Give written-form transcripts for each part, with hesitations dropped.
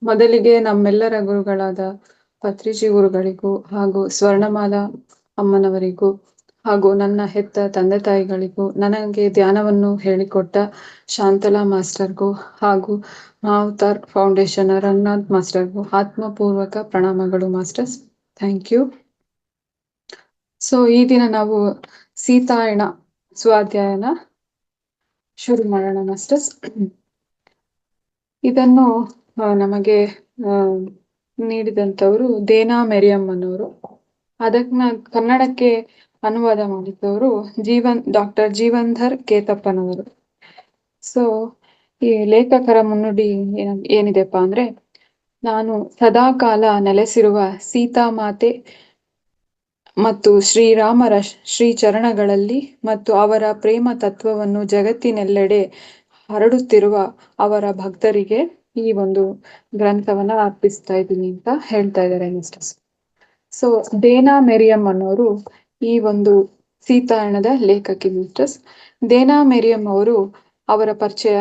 ಮೊದಲಿಗೆ ನಮ್ಮೆಲ್ಲರ ಗುರುಗಳಾದ ಪತ್ರಿಜಿ ಗುರುಗಳಿಗೂ ಹಾಗೂ ಸ್ವರ್ಣಮಾಲಾ ಅಮ್ಮನವರಿಗೂ ಹಾಗೂ ನನ್ನ ಹೆತ್ತ ತಂದೆ ತಾಯಿಗಳಿಗೂ ನನಗೆ ಧ್ಯಾನವನ್ನು ಹೇಳಿಕೊಟ್ಟ ಶಾಂತಲಾ ಮಾಸ್ಟರ್ಗೂ ಹಾಗೂ ಮಾವತಾರ್ ಫೌಂಡೇಶನ್ ರಂಗನಾಥ್ ಮಾಸ್ಟರ್ಗೂ ಆತ್ಮಪೂರ್ವಕ ಪ್ರಣಾಮಗಳು ಮಾಸ್ಟರ್ಸ್. Thank you. ಸೊ ಈ ದಿನ ನಾವು ಸೀತಾಯಣ ಸ್ವಾಧ್ಯಾಯನ ಶುರು ಮಾಡೋಣ ಮಾಸ್ಟರ್ಸ್. ಇದನ್ನು ನಮಗೆ ನೀಡಿದಂಥವರು ದೇನಾ ಮೆರಿಯಮ್ ಅನ್ನೋರು. ಅದನ್ನ ಕನ್ನಡಕ್ಕೆ ಅನುವಾದ ಮಾಡಿದವರು ಡಾಕ್ಟರ್ ಜೀವಂಧರ್ ಕೇತಪ್ಪನವರು. ಸೊ ಈ ಲೇಖಕರ ಮುನ್ನುಡಿ ಏನಿದೆಪ್ಪ ಅಂದ್ರೆ, ನಾನು ಸದಾಕಾಲ ನೆಲೆಸಿರುವ ಸೀತಾಮಾತೆ ಮತ್ತು ಶ್ರೀರಾಮರ ಶ್ರೀಚರಣಗಳಲ್ಲಿ ಮತ್ತು ಅವರ ಪ್ರೇಮ ತತ್ವವನ್ನು ಜಗತ್ತಿನೆಲ್ಲೆಡೆ ಹರಡುತ್ತಿರುವ ಅವರ ಭಕ್ತರಿಗೆ ಈ ಒಂದು ಗ್ರಂಥವನ್ನ ಅರ್ಪಿಸ್ತಾ ಇದ್ದೀನಿ ಅಂತ ಹೇಳ್ತಾ ಇದ್ದಾರೆ ಮಿಸ್ಟರ್ಸ್. ಸೊ ದೇನಾ ಮೆರಿಯಮ್ ಅನ್ನೋರು ಈ ಒಂದು ಸೀತಾಯಣದ ಲೇಖಕಿ ಮಿಸ್ಟರ್ಸ್. ದೇನಾ ಮೆರಿಯಮ್ ಅವರು, ಅವರ ಪರಿಚಯ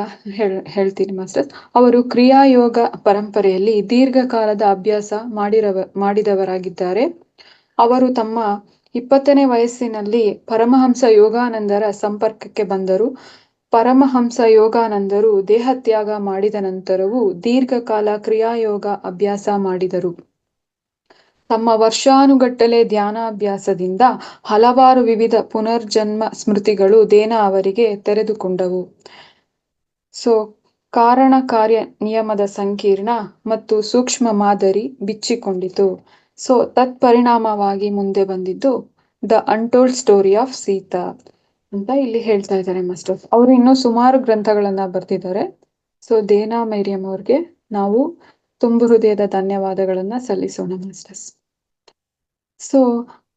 ಹೇಳ್ತೀನಿ ಮಾಸ್ಟರ್ಸ್. ಅವರು ಕ್ರಿಯಾಯೋಗ ಪರಂಪರೆಯಲ್ಲಿ ದೀರ್ಘಕಾಲದ ಅಭ್ಯಾಸ ಮಾಡಿದವರಾಗಿದ್ದಾರೆ. ಅವರು ತಮ್ಮ 20ನೇ ವಯಸ್ಸಿನಲ್ಲಿ ಪರಮಹಂಸ ಯೋಗಾನಂದರ ಸಂಪರ್ಕಕ್ಕೆ ಬಂದರು. ಪರಮಹಂಸ ಯೋಗಾನಂದರು ದೇಹತ್ಯಾಗ ಮಾಡಿದ ನಂತರವೂ ದೀರ್ಘಕಾಲ ಕ್ರಿಯಾಯೋಗ ಅಭ್ಯಾಸ ಮಾಡಿದರು. ತಮ್ಮ ವರ್ಷಾನುಗಟ್ಟಲೆ ಧ್ಯಾನಾಭ್ಯಾಸದಿಂದ ಹಲವಾರು ವಿವಿಧ ಪುನರ್ಜನ್ಮ ಸ್ಮೃತಿಗಳು ದೇನಾ ಅವರಿಗೆ ತೆರೆದುಕೊಂಡವು. ಸೊ ಕಾರಣ ಕಾರ್ಯ ನಿಯಮದ ಸಂಕೀರ್ಣ ಮತ್ತು ಸೂಕ್ಷ್ಮ ಮಾದರಿ ಬಿಚ್ಚಿಕೊಂಡಿತು. ಸೊ ತತ್ಪರಿಣಾಮವಾಗಿ ಮುಂದೆ ಬಂದಿದ್ದು the untold story of Sita ಅಂತ ಇಲ್ಲಿ ಹೇಳ್ತಾ ಇದ್ದಾರೆ ಮಾಸ್ಟರ್ಸ್. ಅವರು ಇನ್ನೂ ಸುಮಾರು ಗ್ರಂಥಗಳನ್ನ ಬರ್ತಿದ್ದಾರೆ. ಸೊ ದೇನಾ ಮೆರಿಯಮ್ ಅವ್ರಿಗೆ ನಾವು ತುಂಬು ಹೃದಯದ ಧನ್ಯವಾದಗಳನ್ನ ಸಲ್ಲಿಸೋಣ ಮಾಸ್ಟರ್ಸ್. ಸೊ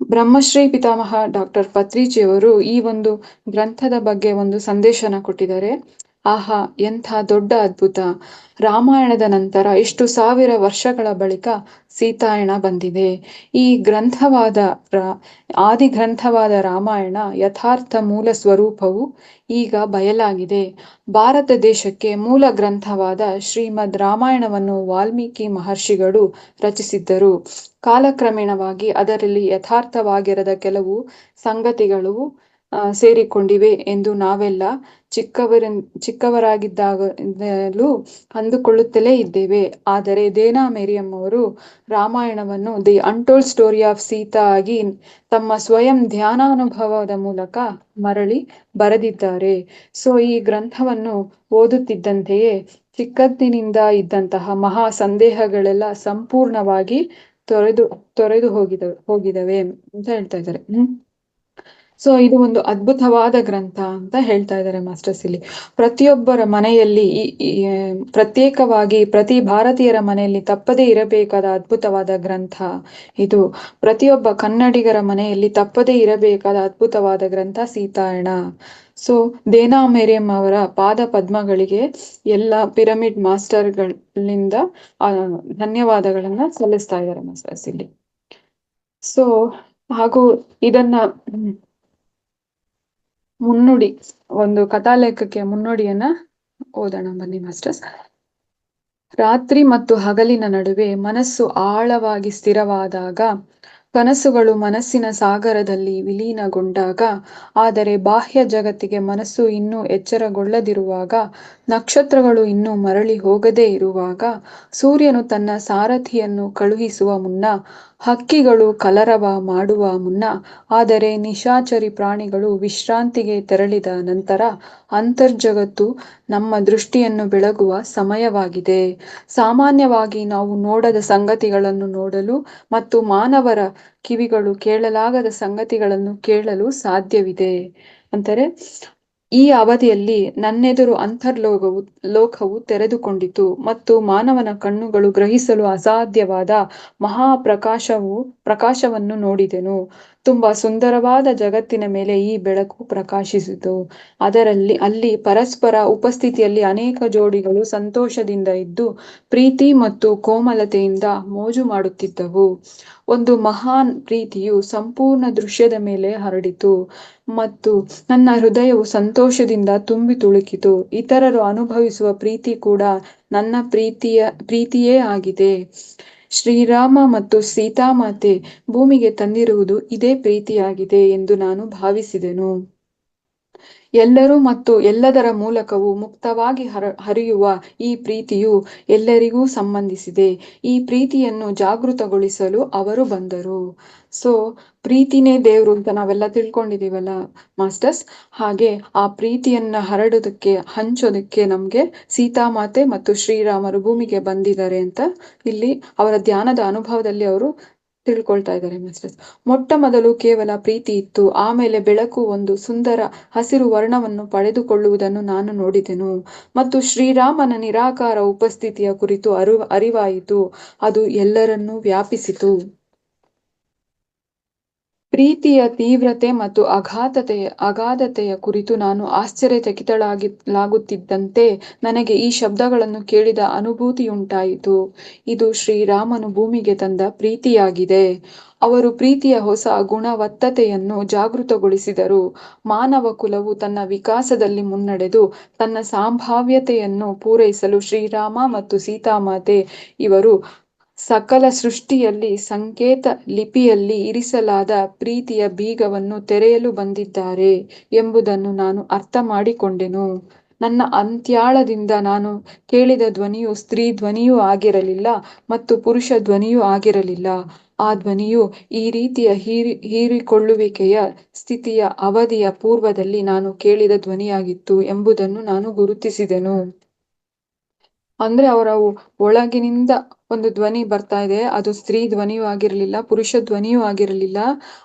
ಬ್ರಹ್ಮಶ್ರೀ ಪಿತಾಮಹ ಡಾಕ್ಟರ್ ಪತ್ರಿಜಿಯವರು ಈ ಒಂದು ಗ್ರಂಥದ ಬಗ್ಗೆ ಒಂದು ಸಂದೇಶನ ಕೊಟ್ಟಿದ್ದಾರೆ. ಆಹಾ, ಎಂಥ ದೊಡ್ಡ ಅದ್ಭುತ! ರಾಮಾಯಣದ ನಂತರ ಇಷ್ಟು ಸಾವಿರ ವರ್ಷಗಳ ಬಳಿಕ ಸೀತಾಯಣ ಬಂದಿದೆ. ಈ ಆದಿ ಗ್ರಂಥವಾದ ರಾಮಾಯಣ ಯಥಾರ್ಥ ಮೂಲ ಸ್ವರೂಪವು ಈಗ ಬಯಲಾಗಿದೆ. ಭಾರತ ದೇಶಕ್ಕೆ ಮೂಲ ಗ್ರಂಥವಾದ ಶ್ರೀಮದ್ ರಾಮಾಯಣವನ್ನು ವಾಲ್ಮೀಕಿ ಮಹರ್ಷಿಗಳು ರಚಿಸಿದ್ದರು. ಕಾಲಕ್ರಮೇಣವಾಗಿ ಅದರಲ್ಲಿ ಯಥಾರ್ಥವಾಗಿರದ ಕೆಲವು ಸಂಗತಿಗಳು ಸೇರಿಕೊಂಡಿವೆ ಎಂದು ನಾವೆಲ್ಲ ಚಿಕ್ಕವರಾಗಿದ್ದಾಗಲೂ ಅಂದುಕೊಳ್ಳುತ್ತಲೇ ಇದ್ದೇವೆ. ಆದರೆ ದೇನಾ ಮೆರಿಯಮ್ ಅವರು ರಾಮಾಯಣವನ್ನು the untold story of Sita ಆಗಿ ತಮ್ಮ ಸ್ವಯಂ ಧ್ಯಾನಾನುಭವದ ಮೂಲಕ ಮರಳಿ ಬರೆದಿದ್ದಾರೆ. ಸೊ ಈ ಗ್ರಂಥವನ್ನು ಓದುತ್ತಿದ್ದಂತೆಯೇ ಚಿಕ್ಕಂದಿನಿಂದ ಇದ್ದಂತಹ ಮಹಾ ಸಂದೇಹಗಳೆಲ್ಲ ಸಂಪೂರ್ಣವಾಗಿ ತೊರೆದು ಹೋಗಿದವೆ ಅಂತ ಹೇಳ್ತಾ ಇದ್ದಾರೆ. ಸೊ ಇದು ಒಂದು ಅದ್ಭುತವಾದ ಗ್ರಂಥ ಅಂತ ಹೇಳ್ತಾ ಇದ್ದಾರೆ ಮಾಸ್ಟರ್ಸ್. ಇಲ್ಲಿ ಪ್ರತಿಯೊಬ್ಬರ ಮನೆಯಲ್ಲಿ ಪ್ರತ್ಯೇಕವಾಗಿ ಪ್ರತಿ ಭಾರತೀಯರ ಮನೆಯಲ್ಲಿ ತಪ್ಪದೇ ಇರಬೇಕಾದ ಅದ್ಭುತವಾದ ಗ್ರಂಥ ಇದು. ಪ್ರತಿಯೊಬ್ಬ ಕನ್ನಡಿಗರ ಮನೆಯಲ್ಲಿ ತಪ್ಪದೇ ಇರಬೇಕಾದ ಅದ್ಭುತವಾದ ಗ್ರಂಥ ಸೀತಾಯಣ. ಸೊ ದೇನಾ ಮೆರಿಯಮ್ ಅವರ ಪಾದ ಪದ್ಮಗಳಿಗೆ ಎಲ್ಲ ಪಿರಮಿಡ್ ಮಾಸ್ಟರ್ಗಳಿಂದ ಧನ್ಯವಾದಗಳನ್ನ ಸಲ್ಲಿಸ್ತಾ ಇದ್ದಾರೆ ಮಾಸ್ಟರ್ಸ್ ಇಲ್ಲಿ. ಸೊ ಹಾಗೂ ಇದನ್ನ ಮುನ್ನುಡಿ, ಒಂದು ಕಥಾಲೇಖಕ್ಕೆ ಮುನ್ನುಡಿಯನ್ನ ಓದೋಣ ಬನ್ನಿ ಮಾಸ್ಟರ್ಸ್. ರಾತ್ರಿ ಮತ್ತು ಹಗಲಿನ ನಡುವೆ ಮನಸ್ಸು ಆಳವಾಗಿ ಸ್ಥಿರವಾದಾಗ, ಕನಸುಗಳು ಮನಸ್ಸಿನ ಸಾಗರದಲ್ಲಿ ವಿಲೀನಗೊಂಡಾಗ, ಆದರೆ ಬಾಹ್ಯ ಜಗತ್ತಿಗೆ ಮನಸ್ಸು ಇನ್ನೂ ಎಚ್ಚರಗೊಳ್ಳದಿರುವಾಗ, ನಕ್ಷತ್ರಗಳು ಇನ್ನೂ ಮರಳಿ ಹೋಗದೇ ಇರುವಾಗ, ಸೂರ್ಯನು ತನ್ನ ಸಾರಥಿಯನ್ನು ಕಳುಹಿಸುವ ಮುನ್ನ, ಹಕ್ಕಿಗಳು ಕಲರವ ಮಾಡುವ ಮುನ್ನ, ಆದರೆ ನಿಶಾಚರಿ ಪ್ರಾಣಿಗಳು ವಿಶ್ರಾಂತಿಗೆ ತೆರಳಿದ ನಂತರ ಅಂತರ್ಜಗತ್ತು ನಮ್ಮ ದೃಷ್ಟಿಯನ್ನು ಬೆಳಗುವ ಸಮಯವಾಗಿದೆ. ಸಾಮಾನ್ಯವಾಗಿ ನಾವು ನೋಡದ ಸಂಗತಿಗಳನ್ನು ನೋಡಲು ಮತ್ತು ಮಾನವರ ಕಿವಿಗಳು ಕೇಳಲಾಗದ ಸಂಗತಿಗಳನ್ನು ಕೇಳಲು ಸಾಧ್ಯವಿದೆ. ಅಂದರೆ ಈ ಅವಧಿಯಲ್ಲಿ ನನ್ನೆದುರು ಲೋಕವು ತೆರೆದುಕೊಂಡಿತು ಮತ್ತು ಮಾನವನ ಕಣ್ಣುಗಳು ಗ್ರಹಿಸಲು ಅಸಾಧ್ಯವಾದ ಪ್ರಕಾಶವನ್ನು ನೋಡಿದೆನು. ತುಂಬಾ ಸುಂದರವಾದ ಜಗತ್ತಿನ ಮೇಲೆ ಈ ಬೆಳಕು ಪ್ರಕಾಶಿಸಿತು. ಅಲ್ಲಿ ಪರಸ್ಪರ ಉಪಸ್ಥಿತಿಯಲ್ಲಿ ಅನೇಕ ಜೋಡಿಗಳು ಸಂತೋಷದಿಂದ ಇದ್ದು ಪ್ರೀತಿ ಮತ್ತು ಕೋಮಲತೆಯಿಂದ ಮೋಜು ಮಾಡುತ್ತಿದ್ದವು. ಒಂದು ಮಹಾನ್ ಪ್ರೀತಿಯು ಸಂಪೂರ್ಣ ದೃಶ್ಯದ ಮೇಲೆ ಹರಡಿತು ಮತ್ತು ನನ್ನ ಹೃದಯವು ಸಂತೋಷದಿಂದ ತುಂಬಿ ತುಳುಕಿತು. ಇತರರು ಅನುಭವಿಸುವ ಪ್ರೀತಿ ಕೂಡ ನನ್ನ ಪ್ರೀತಿಯೇ ಆಗಿದೆ. ಶ್ರೀರಾಮ ಮತ್ತು ಸೀತಾಮಾತೆ ಭೂಮಿಗೆ ತಂದಿರುವುದು ಇದೇ ಪ್ರೀತಿಯಾಗಿದೆ ಎಂದು ನಾನು ಭಾವಿಸಿದೆನು. ಎಲ್ಲರೂ ಮತ್ತು ಎಲ್ಲದರ ಮೂಲಕವೂ ಮುಕ್ತವಾಗಿ ಹರಿಯುವ ಈ ಪ್ರೀತಿಯು ಎಲ್ಲರಿಗೂ ಸಂಬಂಧಿಸಿದೆ. ಈ ಪ್ರೀತಿಯನ್ನು ಜಾಗೃತಗೊಳಿಸಲು ಅವರು ಬಂದರು. ಸೊ ಪ್ರೀತಿನೇ ದೇವ್ರು ಅಂತ ನಾವೆಲ್ಲ ತಿಳ್ಕೊಂಡಿದೀವಲ್ಲ ಮಾಸ್ಟರ್ಸ್. ಹಾಗೆ ಆ ಪ್ರೀತಿಯನ್ನ ಹಂಚೋದಕ್ಕೆ ನಮ್ಗೆ ಸೀತಾಮಾತೆ ಮತ್ತು ಶ್ರೀರಾಮರು ಭೂಮಿಗೆ ಬಂದಿದ್ದಾರೆ ಅಂತ ಇಲ್ಲಿ ಅವರ ಧ್ಯಾನದ ಅನುಭವದಲ್ಲಿ ಅವರು ತಿಳ್ಕೊಳ್ತಾ ಇದ್ದಾರೆ ಮಾಸ್ಟರ್ಸ್. ಮೊಟ್ಟ ಮೊದಲು ಕೇವಲ ಪ್ರೀತಿ ಇತ್ತು. ಆಮೇಲೆ ಬೆಳಕು ಒಂದು ಸುಂದರ ಹಸಿರು ವರ್ಣವನ್ನು ಪಡೆದುಕೊಳ್ಳುವುದನ್ನು ನಾನು ನೋಡಿದೆನು ಮತ್ತು ಶ್ರೀರಾಮನ ನಿರಾಕಾರ ಉಪಸ್ಥಿತಿಯ ಕುರಿತು ಅರಿವಾಯಿತು. ಅದು ಎಲ್ಲರನ್ನೂ ವ್ಯಾಪಿಸಿತು. ಪ್ರೀತಿಯ ತೀವ್ರತೆ ಮತ್ತು ಅಗಾಧತೆಯ ಕುರಿತು ನಾನು ಆಶ್ಚರ್ಯಚಕಿತಳಾಗುತ್ತಿದ್ದಂತೆ ನನಗೆ ಈ ಶಬ್ದಗಳನ್ನು ಕೇಳಿದ ಅನುಭೂತಿಯುಂಟಾಯಿತು. ಇದು ಶ್ರೀರಾಮನು ಭೂಮಿಗೆ ತಂದ ಪ್ರೀತಿಯಾಗಿದೆ. ಅವರು ಪ್ರೀತಿಯ ಹೊಸ ಗುಣವತ್ತತೆಯನ್ನು ಜಾಗೃತಗೊಳಿಸಿದರು. ಮಾನವ ಕುಲವು ತನ್ನ ವಿಕಾಸದಲ್ಲಿ ಮುನ್ನಡೆದು ತನ್ನ ಸಂಭಾವ್ಯತೆಯನ್ನು ಪೂರೈಸಲು ಶ್ರೀರಾಮ ಮತ್ತು ಸೀತಾಮಾತೆ ಇವರು ಸಕಲ ಸೃಷ್ಟಿಯಲ್ಲಿ ಸಂಕೇತ ಲಿಪಿಯಲ್ಲಿ ಇರಿಸಲಾದ ಪ್ರೀತಿಯ ಬೀಗವನ್ನು ತೆರೆಯಲು ಬಂದಿದ್ದಾರೆ ಎಂಬುದನ್ನು ನಾನು ಅರ್ಥ ಮಾಡಿಕೊಂಡೆನು. ನನ್ನ ಅಂತ್ಯಾಳದಿಂದ ನಾನು ಕೇಳಿದ ಧ್ವನಿಯು ಸ್ತ್ರೀ ಧ್ವನಿಯೂ ಆಗಿರಲಿಲ್ಲ ಮತ್ತು ಪುರುಷ ಧ್ವನಿಯೂ ಆಗಿರಲಿಲ್ಲ. ಆ ಧ್ವನಿಯು ಈ ರೀತಿಯ ಹೀರಿಕೊಳ್ಳುವಿಕೆಯ ಸ್ಥಿತಿಯ ಅವಧಿಯ ಪೂರ್ವದಲ್ಲಿ ನಾನು ಕೇಳಿದ ಧ್ವನಿಯಾಗಿತ್ತು ಎಂಬುದನ್ನು ನಾನು ಗುರುತಿಸಿದೆನು. ಅಂದ್ರೆ ಅವರ ಒಳಗಿನಿಂದ ಒಂದು ಧ್ವನಿ ಬರ್ತಾ ಇದೆ. ಅದು ಸ್ತ್ರೀ ಧ್ವನಿಯೂ ಆಗಿರಲಿಲ್ಲ, ಪುರುಷ ಧ್ವನಿಯೂ ಆಗಿರಲಿಲ್ಲ.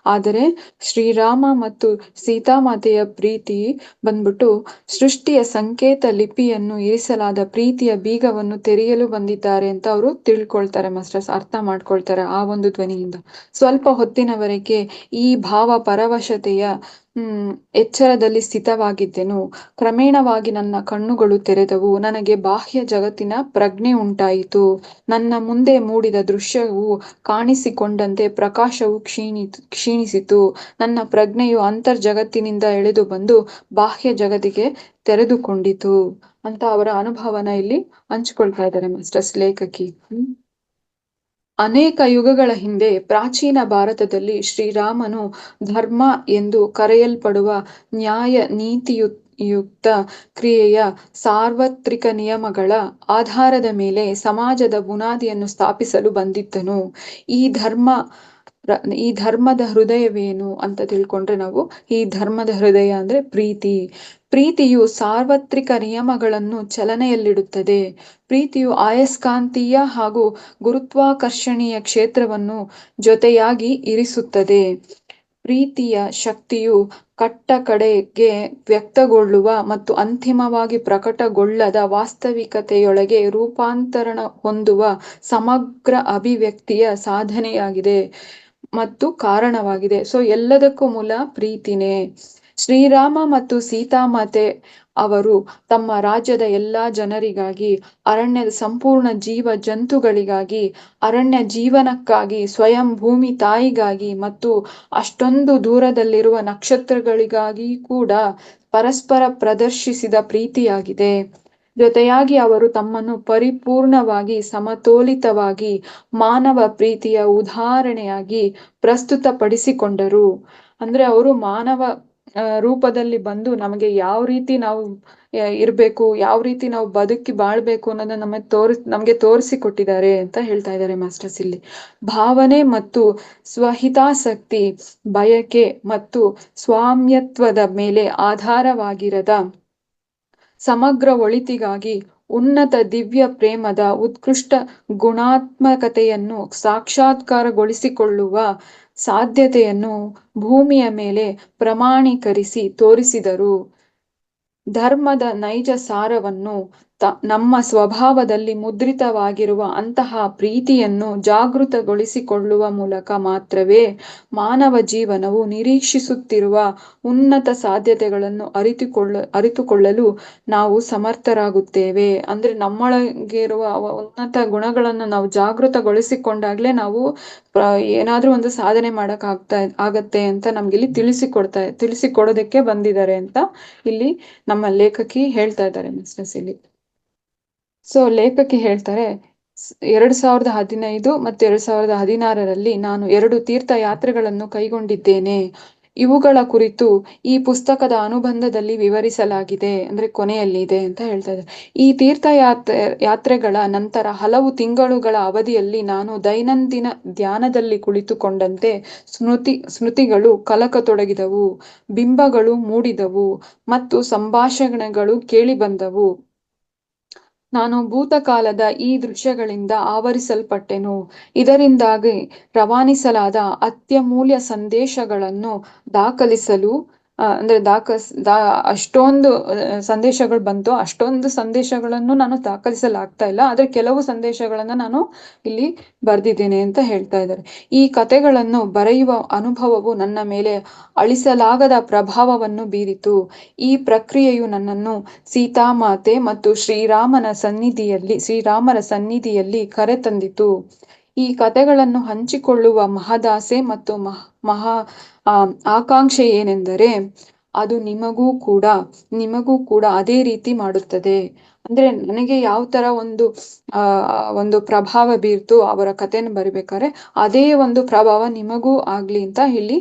ಆದರೆ ಶ್ರೀರಾಮ ಮತ್ತು ಸೀತಾಮಾತೆಯ ಪ್ರೀತಿ ಬಂದ್ಬಿಟ್ಟು ಸೃಷ್ಟಿಯ ಸಂಕೇತ ಲಿಪಿಯನ್ನು ಇರಿಸಲಾದ ಪ್ರೀತಿಯ ಬೀಗವನ್ನು ತೆರೆಯಲು ಬಂದಿದ್ದಾರೆ ಅಂತ ಅವರು ತಿಳ್ಕೊಳ್ತಾರೆ ಮಾಸ್ಟರ್ಸ್, ಅರ್ಥ ಮಾಡ್ಕೊಳ್ತಾರೆ ಆ ಒಂದು ಧ್ವನಿಯಿಂದ. ಸ್ವಲ್ಪ ಹೊತ್ತಿನವರೆಗೆ ಈ ಭಾವ ಪರವಶತೆಯ ಎಚ್ಚರದಲ್ಲಿ ಸ್ಥಿತವಾಗಿದ್ದೆನು. ಕ್ರಮೇಣವಾಗಿ ನನ್ನ ಕಣ್ಣುಗಳು ತೆರೆದವು. ನನಗೆ ಬಾಹ್ಯ ಜಗತ್ತಿನ ಪ್ರಜ್ಞೆ ಉಂಟಾಯಿತು. ನನ್ನ ಮುಂದೆ ಮೂಡಿದ ದೃಶ್ಯವು ಕಾಣಿಸಿಕೊಂಡಂತೆ ಪ್ರಕಾಶವು ಕ್ಷೀಣಿಸಿತು. ನನ್ನ ಪ್ರಜ್ಞೆಯು ಅಂತರ್ಜಗತ್ತಿನಿಂದ ಎಳೆದು ಬಂದು ಬಾಹ್ಯ ಜಗತ್ತಿಗೆ ತೆರೆದುಕೊಂಡಿತು ಅಂತ ಅವರ ಅನುಭವನ ಇಲ್ಲಿ ಹಂಚ್ಕೊಳ್ತಾ ಇದ್ದಾರೆ ಮಾಸ್ಟರ್ಸ್ ಲೇಖಕಿ. ಅನೇಕ ಯುಗಗಳ ಹಿಂದೆ ಪ್ರಾಚೀನ ಭಾರತದಲ್ಲಿ ಶ್ರೀರಾಮನು ಧರ್ಮ ಎಂದು ಕರೆಯಲ್ಪಡುವ ನ್ಯಾಯ ನೀತಿಯುಕ್ತ ಕ್ರಿಯೆಯ ಸಾರ್ವತ್ರಿಕ ನಿಯಮಗಳ ಆಧಾರದ ಮೇಲೆ ಸಮಾಜದ ಬುನಾದಿಯನ್ನು ಸ್ಥಾಪಿಸಲು ಬಂದಿದ್ದನು. ಈ ಧರ್ಮದ ಹೃದಯವೇನು ಅಂತ ತಿಳ್ಕೊಂಡ್ರೆ ನಾವು, ಈ ಧರ್ಮದ ಹೃದಯ ಅಂದ್ರೆ ಪ್ರೀತಿಯು ಸಾರ್ವತ್ರಿಕ ನಿಯಮಗಳನ್ನು ಚಲನೆಯಲ್ಲಿಡುತ್ತದೆ. ಪ್ರೀತಿಯು ಆಯಸ್ಕಾಂತೀಯ ಹಾಗೂ ಗುರುತ್ವಾಕರ್ಷಣೀಯ ಕ್ಷೇತ್ರವನ್ನು ಜೊತೆಯಾಗಿ ಇರಿಸುತ್ತದೆ. ಪ್ರೀತಿಯ ಶಕ್ತಿಯು ಕಡೆಗೆ ವ್ಯಕ್ತಗೊಳ್ಳುವ ಮತ್ತು ಅಂತಿಮವಾಗಿ ಪ್ರಕಟಗೊಳ್ಳದ ವಾಸ್ತವಿಕತೆಯೊಳಗೆ ರೂಪಾಂತರಣ ಹೊಂದುವ ಸಮಗ್ರ ಅಭಿವ್ಯಕ್ತಿಯ ಸಾಧನೆಯಾಗಿದೆ ಮತ್ತು ಕಾರಣವಾಗಿದೆ. ಸೊ ಎಲ್ಲದಕ್ಕೂ ಮೂಲ ಪ್ರೀತಿನೇ. ಶ್ರೀರಾಮ ಮತ್ತು ಸೀತಾಮಾತೆ ಅವರು ತಮ್ಮ ರಾಜ್ಯದ ಎಲ್ಲಾ ಜನರಿಗಾಗಿ, ಅರಣ್ಯದ ಸಂಪೂರ್ಣ ಜೀವ ಜಂತುಗಳಿಗಾಗಿ, ಅರಣ್ಯ ಜೀವನಕ್ಕಾಗಿ, ಸ್ವಯಂ ಭೂಮಿ ತಾಯಿಗಾಗಿ ಮತ್ತು ಅಷ್ಟೊಂದು ದೂರದಲ್ಲಿರುವ ನಕ್ಷತ್ರಗಳಿಗಾಗಿ ಕೂಡ ಪರಸ್ಪರ ಪ್ರದರ್ಶಿಸಿದ ಪ್ರೀತಿಯಾಗಿದೆ. ಜೊತೆಯಾಗಿ ಅವರು ತಮ್ಮನ್ನು ಪರಿಪೂರ್ಣವಾಗಿ ಸಮತೋಲಿತವಾಗಿ ಮಾನವ ಪ್ರೀತಿಯ ಉದಾಹರಣೆಯಾಗಿ ಪ್ರಸ್ತುತಪಡಿಸಿಕೊಂಡರು. ಅಂದ್ರೆ ಅವರು ಮಾನವ ರೂಪದಲ್ಲಿ ಬಂದು ನಮಗೆ ಯಾವ ರೀತಿ ನಾವು ಇರ್ಬೇಕು, ಯಾವ ರೀತಿ ನಾವು ಬದುಕಿ ಬಾಳ್ಬೇಕು ಅನ್ನೋದನ್ನ ನಮ್ಗೆ ತೋರಿಸಿಕೊಟ್ಟಿದ್ದಾರೆ ಅಂತ ಹೇಳ್ತಾ ಇದ್ದಾರೆ ಮಾಸ್ಟರ್ಸ್ ಇಲ್ಲಿ. ಭಾವನೆ ಮತ್ತು ಸ್ವಹಿತಾಸಕ್ತಿ, ಬಯಕೆ ಮತ್ತು ಸ್ವಾಮ್ಯತ್ವದ ಮೇಲೆ ಆಧಾರವಾಗಿರದ ಸಮಗ್ರ ಒಳಿತಿಗಾಗಿ ಉನ್ನತ ದಿವ್ಯ ಪ್ರೇಮದ ಉತ್ಕೃಷ್ಟ ಗುಣಾತ್ಮಕತೆಯನ್ನು ಸಾಕ್ಷಾತ್ಕಾರಗೊಳಿಸಿಕೊಳ್ಳುವ ಸಾಧ್ಯತೆಯನ್ನು ಭೂಮಿಯ ಮೇಲೆ ಪ್ರಮಾಣೀಕರಿಸಿ ತೋರಿಸಿದರು. ಧರ್ಮದ ನೈಜ ಸಾರವನ್ನು ನಮ್ಮ ಸ್ವಭಾವದಲ್ಲಿ ಮುದ್ರಿತವಾಗಿರುವ ಅಂತಹ ಪ್ರೀತಿಯನ್ನು ಜಾಗೃತಗೊಳಿಸಿಕೊಳ್ಳುವ ಮೂಲಕ ಮಾತ್ರವೇ ಮಾನವ ಜೀವನವು ನಿರೀಕ್ಷಿಸುತ್ತಿರುವ ಉನ್ನತ ಸಾಧ್ಯತೆಗಳನ್ನು ಅರಿತುಕೊಳ್ಳಲು ನಾವು ಸಮರ್ಥರಾಗುತ್ತೇವೆ. ಅಂದ್ರೆ ನಮ್ಮೊಳಗೆ ಇರುವ ಉನ್ನತ ಗುಣಗಳನ್ನು ನಾವು ಜಾಗೃತಗೊಳಿಸಿಕೊಂಡಾಗ್ಲೇ ನಾವು ಏನಾದ್ರೂ ಒಂದು ಸಾಧನೆ ಮಾಡಕ್ ಆಗತ್ತೆ ಅಂತ ನಮ್ಗಿಲ್ಲಿ ತಿಳಿಸಿಕೊಡೋದಕ್ಕೆ ಬಂದಿದ್ದಾರೆ ಅಂತ ಇಲ್ಲಿ ನಮ್ಮ ಲೇಖಕಿ ಹೇಳ್ತಾ ಇದ್ದಾರೆ ಮಿಸ್ಟರ್ಸ್ ಇಲ್ಲಿ. ಸೊ ಲೇಖಕಿ ಹೇಳ್ತಾರೆ, 2015 ಮತ್ತು 2016ರಲ್ಲಿ ನಾನು 2 ತೀರ್ಥಯಾತ್ರೆಗಳನ್ನು ಕೈಗೊಂಡಿದ್ದೇನೆ. ಇವುಗಳ ಕುರಿತು ಈ ಪುಸ್ತಕದ ಅನುಬಂಧದಲ್ಲಿ ವಿವರಿಸಲಾಗಿದೆ, ಅಂದ್ರೆ ಕೊನೆಯಲ್ಲಿ ಇದೆ ಅಂತ ಹೇಳ್ತಾ ಇದ್ದಾರೆ. ಈ ಯಾತ್ರೆಗಳ ನಂತರ ಹಲವು ತಿಂಗಳುಗಳ ಅವಧಿಯಲ್ಲಿ ನಾನು ದೈನಂದಿನ ಧ್ಯಾನದಲ್ಲಿ ಕುಳಿತುಕೊಂಡಂತೆ ಸ್ಮೃತಿಗಳು ಕಲಕತೊಡಗಿದವು, ಬಿಂಬಗಳು ಮೂಡಿದವು ಮತ್ತು ಸಂಭಾಷಣೆಗಳು ಕೇಳಿಬಂದವು. ನಾನು ಭೂತಕಾಲದ ಈ ದೃಶ್ಯಗಳಿಂದ ಆವರಿಸಲ್ಪಟ್ಟೆನು. ಇದರಿಂದಾಗಿ ರವಾನಿಸಲಾದ ಅತ್ಯಮೂಲ್ಯ ಸಂದೇಶಗಳನ್ನು ದಾಖಲಿಸಲು ಅಷ್ಟೊಂದು ಸಂದೇಶಗಳು ಬಂತು. ಅಷ್ಟೊಂದು ಸಂದೇಶಗಳನ್ನು ನಾನು ದಾಖಲಿಸಲಾಗ್ತಾ ಇಲ್ಲ, ಆದ್ರೆ ಕೆಲವು ಸಂದೇಶಗಳನ್ನ ನಾನು ಇಲ್ಲಿ ಬರ್ದಿದ್ದೇನೆ ಅಂತ ಹೇಳ್ತಾ ಇದ್ದಾರೆ. ಈ ಕಥೆಗಳನ್ನು ಬರೆಯುವ ಅನುಭವವು ನನ್ನ ಮೇಲೆ ಅಳಿಸಲಾಗದ ಪ್ರಭಾವವನ್ನು ಬೀರಿತು. ಈ ಪ್ರಕ್ರಿಯೆಯು ನನ್ನನ್ನು ಸೀತಾಮಾತೆ ಮತ್ತು ಶ್ರೀರಾಮರ ಸನ್ನಿಧಿಯಲ್ಲಿ ಕರೆತಂದಿತು. ಈ ಕಥೆಗಳನ್ನು ಹಂಚಿಕೊಳ್ಳುವ ಮಹದಾಸೆ ಮತ್ತು ಆಕಾಂಕ್ಷೆ ಏನೆಂದರೆ ಅದು ನಿಮಗೂ ಕೂಡ ಅದೇ ರೀತಿ ಮಾಡುತ್ತದೆ. ಅಂದ್ರೆ ನನಗೆ ಯಾವ ತರ ಒಂದು ಪ್ರಭಾವ ಬೀರ್ತು ಅವರ ಕಥೆಯನ್ನು ಬರಿಬೇಕಾದ್ರೆ, ಅದೇ ಒಂದು ಪ್ರಭಾವ ನಿಮಗೂ ಆಗ್ಲಿ ಅಂತ ಇಲ್ಲಿ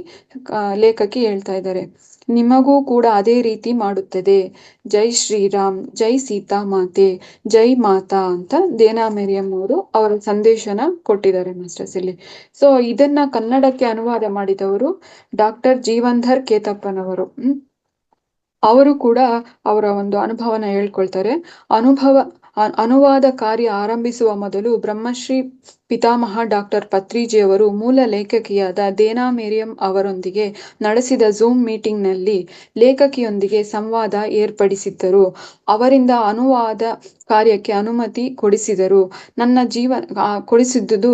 ಲೇಖಕಿ ಹೇಳ್ತಾ ಇದ್ದಾರೆ. ನಿಮಗೂ ಕೂಡ ಅದೇ ರೀತಿ ಮಾಡುತ್ತದೆ. ಜೈ ಶ್ರೀರಾಮ್, ಜೈ ಸೀತಾಮಾತೆ, ಜೈ ಮಾತಾ ಅಂತ ದೇನಾ ಮೇರಿಯಂ ಅವರು ಅವರ ಸಂದೇಶನ ಕೊಟ್ಟಿದ್ದಾರೆ ಮಾಸ್ಟರ್ಸ್ ಇಲ್ಲಿ. ಸೊ ಇದನ್ನ ಕನ್ನಡಕ್ಕೆ ಅನುವಾದ ಮಾಡಿದವರು ಡಾಕ್ಟರ್ ಜೀವನ್ಧರ್ ಕೇತಪ್ಪನವರು. ಅವರು ಕೂಡ ಅವರ ಒಂದು ಅನುಭವನ ಹೇಳ್ಕೊಳ್ತಾರೆ. ಅನುವಾದ ಕಾರ್ಯ ಆರಂಭಿಸುವ ಮೊದಲು ಬ್ರಹ್ಮಶ್ರೀ ಪಿತಾಮಹ ಡಾಕ್ಟರ್ ಪತ್ರಿಜಿಯವರು ಮೂಲ ಲೇಖಕಿಯಾದ ದೇನಾ ಮೇರಿಯಂ ಅವರೊಂದಿಗೆ ನಡೆಸಿದ ಝೂಮ್ ಮೀಟಿಂಗ್ನಲ್ಲಿ ಲೇಖಕಿಯೊಂದಿಗೆ ಸಂವಾದ ಏರ್ಪಡಿಸಿದ್ದರು. ಅವರಿಂದ ಅನುವಾದ ಕಾರ್ಯಕ್ಕೆ ಅನುಮತಿ ಕೊಡಿಸಿದ್ದುದು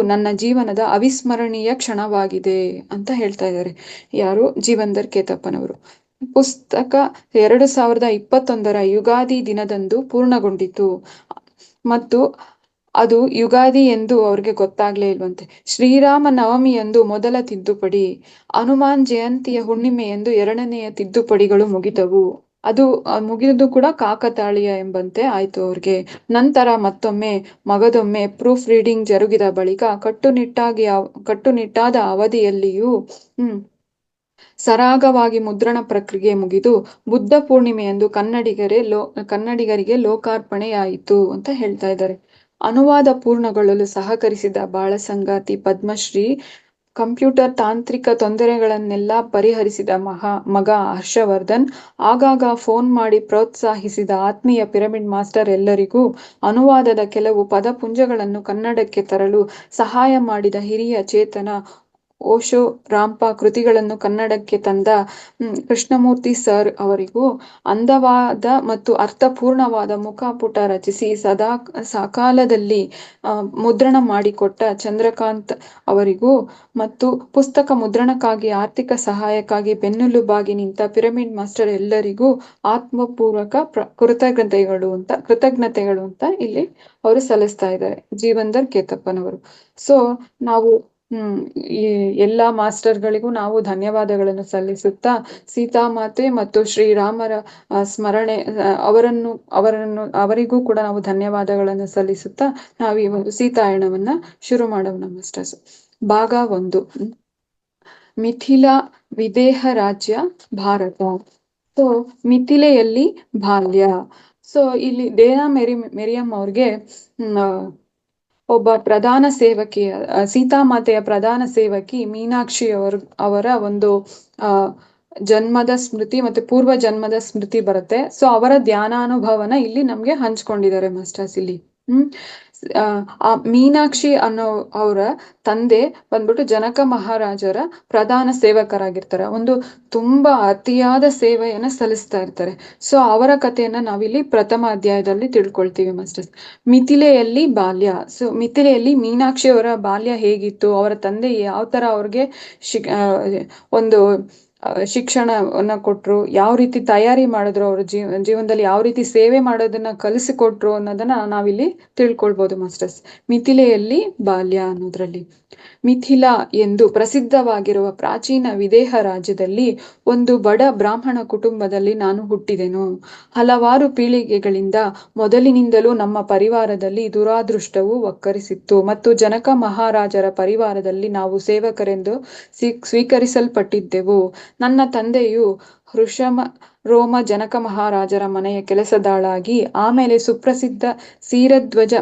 ನನ್ನ ಜೀವನದ ಅವಿಸ್ಮರಣೀಯ ಕ್ಷಣವಾಗಿದೆ ಅಂತ ಹೇಳ್ತಾ ಇದ್ದಾರೆ ಯಾರು, ಜೀವನ್ಧರ್ ಕೇತಪ್ಪನವರು. ಪುಸ್ತಕ 2021ರ ಯುಗಾದಿ ದಿನದಂದು ಪೂರ್ಣಗೊಂಡಿತು ಮತ್ತು ಅದು ಯುಗಾದಿ ಎಂದು ಅವ್ರಿಗೆ ಗೊತ್ತಾಗ್ಲೇ ಇಲ್ವಂತೆ. ಶ್ರೀರಾಮ ನವಮಿಯಂದು ಮೊದಲ ತಿದ್ದುಪಡಿ, ಹನುಮಾನ್ ಜಯಂತಿಯ ಹುಣ್ಣಿಮೆಯಂದು 2ನೆಯ ತಿದ್ದುಪಡಿಗಳು ಮುಗಿದವು. ಅದು ಮುಗಿದು ಕೂಡ ಕಾಕತಾಳೀಯ ಎಂಬಂತೆ ಆಯ್ತು ಅವ್ರಿಗೆ. ನಂತರ ಮಗದೊಮ್ಮೆ ಪ್ರೂಫ್ ರೀಡಿಂಗ್ ಜರುಗಿದ ಬಳಿಕ ಕಟ್ಟುನಿಟ್ಟಾದ ಅವಧಿಯಲ್ಲಿಯೂ ಸರಾಗವಾಗಿ ಮುದ್ರಣ ಪ್ರಕ್ರಿಯೆ ಮುಗಿದು ಬುದ್ಧ ಪೂರ್ಣಿಮೆಯಂದು ಕನ್ನಡಿಗರಿಗೆ ಲೋಕಾರ್ಪಣೆಯಾಯಿತು ಅಂತ ಹೇಳ್ತಾ ಇದ್ದಾರೆ. ಅನುವಾದ ಪೂರ್ಣಗೊಳ್ಳಲು ಸಹಕರಿಸಿದ ಬಾಳಸಂಗಾತಿ ಪದ್ಮಶ್ರೀ, ಕಂಪ್ಯೂಟರ್ ತಾಂತ್ರಿಕ ತೊಂದರೆಗಳನ್ನೆಲ್ಲ ಪರಿಹರಿಸಿದ ಮಗ ಹರ್ಷವರ್ಧನ್, ಆಗಾಗ ಫೋನ್ ಮಾಡಿ ಪ್ರೋತ್ಸಾಹಿಸಿದ ಆತ್ಮೀಯ ಪಿರಮಿಡ್ ಮಾಸ್ಟರ್ ಎಲ್ಲರಿಗೂ, ಅನುವಾದದ ಕೆಲವು ಪದಪುಂಜಗಳನ್ನು ಕನ್ನಡಕ್ಕೆ ತರಲು ಸಹಾಯ ಮಾಡಿದ ಹಿರಿಯ ಚೇತನ ಓಶೋ ರಾಂಪ ಕೃತಿಗಳನ್ನು ಕನ್ನಡಕ್ಕೆ ತಂದ ಕೃಷ್ಣಮೂರ್ತಿ ಸರ್ ಅವರಿಗೂ, ಅಂದವಾದ ಮತ್ತು ಅರ್ಥಪೂರ್ಣವಾದ ಮುಖಪುಟ ರಚಿಸಿ ಸಕಾಲದಲ್ಲಿ ಮುದ್ರಣ ಮಾಡಿಕೊಟ್ಟ ಚಂದ್ರಕಾಂತ್ ಅವರಿಗೂ ಮತ್ತು ಪುಸ್ತಕ ಮುದ್ರಣಕ್ಕಾಗಿ ಆರ್ಥಿಕ ಸಹಾಯಕ್ಕಾಗಿ ಬೆನ್ನೆಲುಬಾಗಿ ನಿಂತ ಪಿರಮಿಡ್ ಮಾಸ್ಟರ್ ಎಲ್ಲರಿಗೂ ಆತ್ಮಪೂರ್ವಕ ಕೃತಜ್ಞತೆಗಳು ಅಂತ ಇಲ್ಲಿ ಅವರು ಸಲ್ಲಿಸ್ತಾ ಇದ್ದಾರೆ, ಜೀವನ್ಧರ್ ಕೇತಪ್ಪನವರು. ಸೊ ನಾವು ಈ ಎಲ್ಲಾ ಮಾಸ್ಟರ್ಗಳಿಗೂ ನಾವು ಧನ್ಯವಾದಗಳನ್ನು ಸಲ್ಲಿಸುತ್ತಾ, ಸೀತಾಮಾತೆ ಮತ್ತು ಶ್ರೀರಾಮರ ಸ್ಮರಣೆ ಅವರಿಗೂ ಕೂಡ ನಾವು ಧನ್ಯವಾದಗಳನ್ನು ಸಲ್ಲಿಸುತ್ತಾ ನಾವು ಈ ಒಂದು ಸೀತಾಯಣವನ್ನ ಶುರು ಮಾಡೋಣ ಮಾಸ್ಟರ್ಸ್. ಭಾಗ 1, ಮಿಥಿಲಾ ವಿದೇಹ ರಾಜ್ಯ ಭಾರತ. ಸೊ ಮಿಥಿಲೆಯಲ್ಲಿ ಬಾಲ್ಯ. ಸೊ ಇಲ್ಲಿ ದೇನಾ ಮೇರಿಯಂ ಅವ್ರಿಗೆ ಒಬ್ಬ ಪ್ರಧಾನ ಸೇವಕಿ, ಸೀತಾಮಾತೆಯ ಪ್ರಧಾನ ಸೇವಕಿ ಮೀನಾಕ್ಷಿ ಅವರ ಒಂದು ಜನ್ಮದ ಸ್ಮೃತಿ ಮತ್ತೆ ಪೂರ್ವ ಜನ್ಮದ ಸ್ಮೃತಿ ಬರುತ್ತೆ. ಸೊ ಅವರ ಧ್ಯಾನಾನುಭವನ ಇಲ್ಲಿ ನಮ್ಗೆ ಹಂಚ್ಕೊಂಡಿದ್ದಾರೆ ಮಾಸ್ಟರ್ಸ್ ಇಲ್ಲಿ. ಹ್ಮ್ ಆ ಆ ಮೀನಾಕ್ಷಿ ಅನ್ನೋ ಅವರ ತಂದೆ ಬಂದ್ಬಿಟ್ಟು ಜನಕ ಮಹಾರಾಜರ ಪ್ರಧಾನ ಸೇವಕರಾಗಿರ್ತಾರೆ. ಒಂದು ತುಂಬಾ ಅತಿಯಾದ ಸೇವೆಯನ್ನ ಸಲ್ಲಿಸ್ತಾ ಇರ್ತಾರೆ. ಸೊ ಅವರ ಕಥೆಯನ್ನ ನಾವಿಲ್ಲಿ ಪ್ರಥಮ ಅಧ್ಯಾಯದಲ್ಲಿ ತಿಳ್ಕೊಳ್ತೀವಿ ಮಾಸ್ಟರ್ಸ್. ಮಿಥಿಲೆಯಲ್ಲಿ ಬಾಲ್ಯ. ಸೊ ಮಿಥಿಲೆಯಲ್ಲಿ ಮೀನಾಕ್ಷಿ ಅವರ ಬಾಲ್ಯ ಹೇಗಿತ್ತು, ಅವರ ತಂದೆ ಯಾವ ತರ ಅವ್ರಿಗೆ ಒಂದು ಶಿಕ್ಷಣವನ್ನ ಕೊಟ್ರು, ಯಾವ ರೀತಿ ತಯಾರಿ ಮಾಡಿದ್ರು, ಅವ್ರ ಜೀವನದಲ್ಲಿ ಯಾವ ರೀತಿ ಸೇವೆ ಮಾಡೋದನ್ನ ಕಲಿಸಿಕೊಟ್ರು ಅನ್ನೋದನ್ನ ನಾವಿಲ್ಲಿ ತಿಳ್ಕೊಳ್ಬೋದು ಮಾಸ್ಟರ್ಸ್. ಮಿಥಿಲೆಯಲ್ಲಿ ಬಾಲ್ಯ ಅನ್ನೋದ್ರಲ್ಲಿ. ಮಿಥಿಲಾ ಎಂದು ಪ್ರಸಿದ್ಧವಾಗಿರುವ ಪ್ರಾಚೀನ ವಿದೇಹ ರಾಜ್ಯದಲ್ಲಿ ಒಂದು ಬಡ ಬ್ರಾಹ್ಮಣ ಕುಟುಂಬದಲ್ಲಿ ನಾನು ಹುಟ್ಟಿದೆನು. ಹಲವಾರು ಪೀಳಿಗೆಗಳಿಂದ ಮೊದಲಿನಿಂದಲೂ ನಮ್ಮ ಪರಿವಾರದಲ್ಲಿ ದುರಾದೃಷ್ಟವು ಒಕ್ಕರಿಸಿತ್ತು ಮತ್ತು ಜನಕ ಮಹಾರಾಜರ ಪರಿವಾರದಲ್ಲಿ ನಾವು ಸೇವಕರೆಂದು ಸ್ವೀಕರಿಸಲ್ಪಟ್ಟಿದ್ದೆವು. ನನ್ನ ತಂದೆಯು ಹೃಷಮ ರೋಮ ಜನಕ ಮಹಾರಾಜರ ಮನೆಯ ಕೆಲಸದಾಳಾಗಿ ಆಮೇಲೆ ಸುಪ್ರಸಿದ್ಧ ಸೀರಧ್ವಜ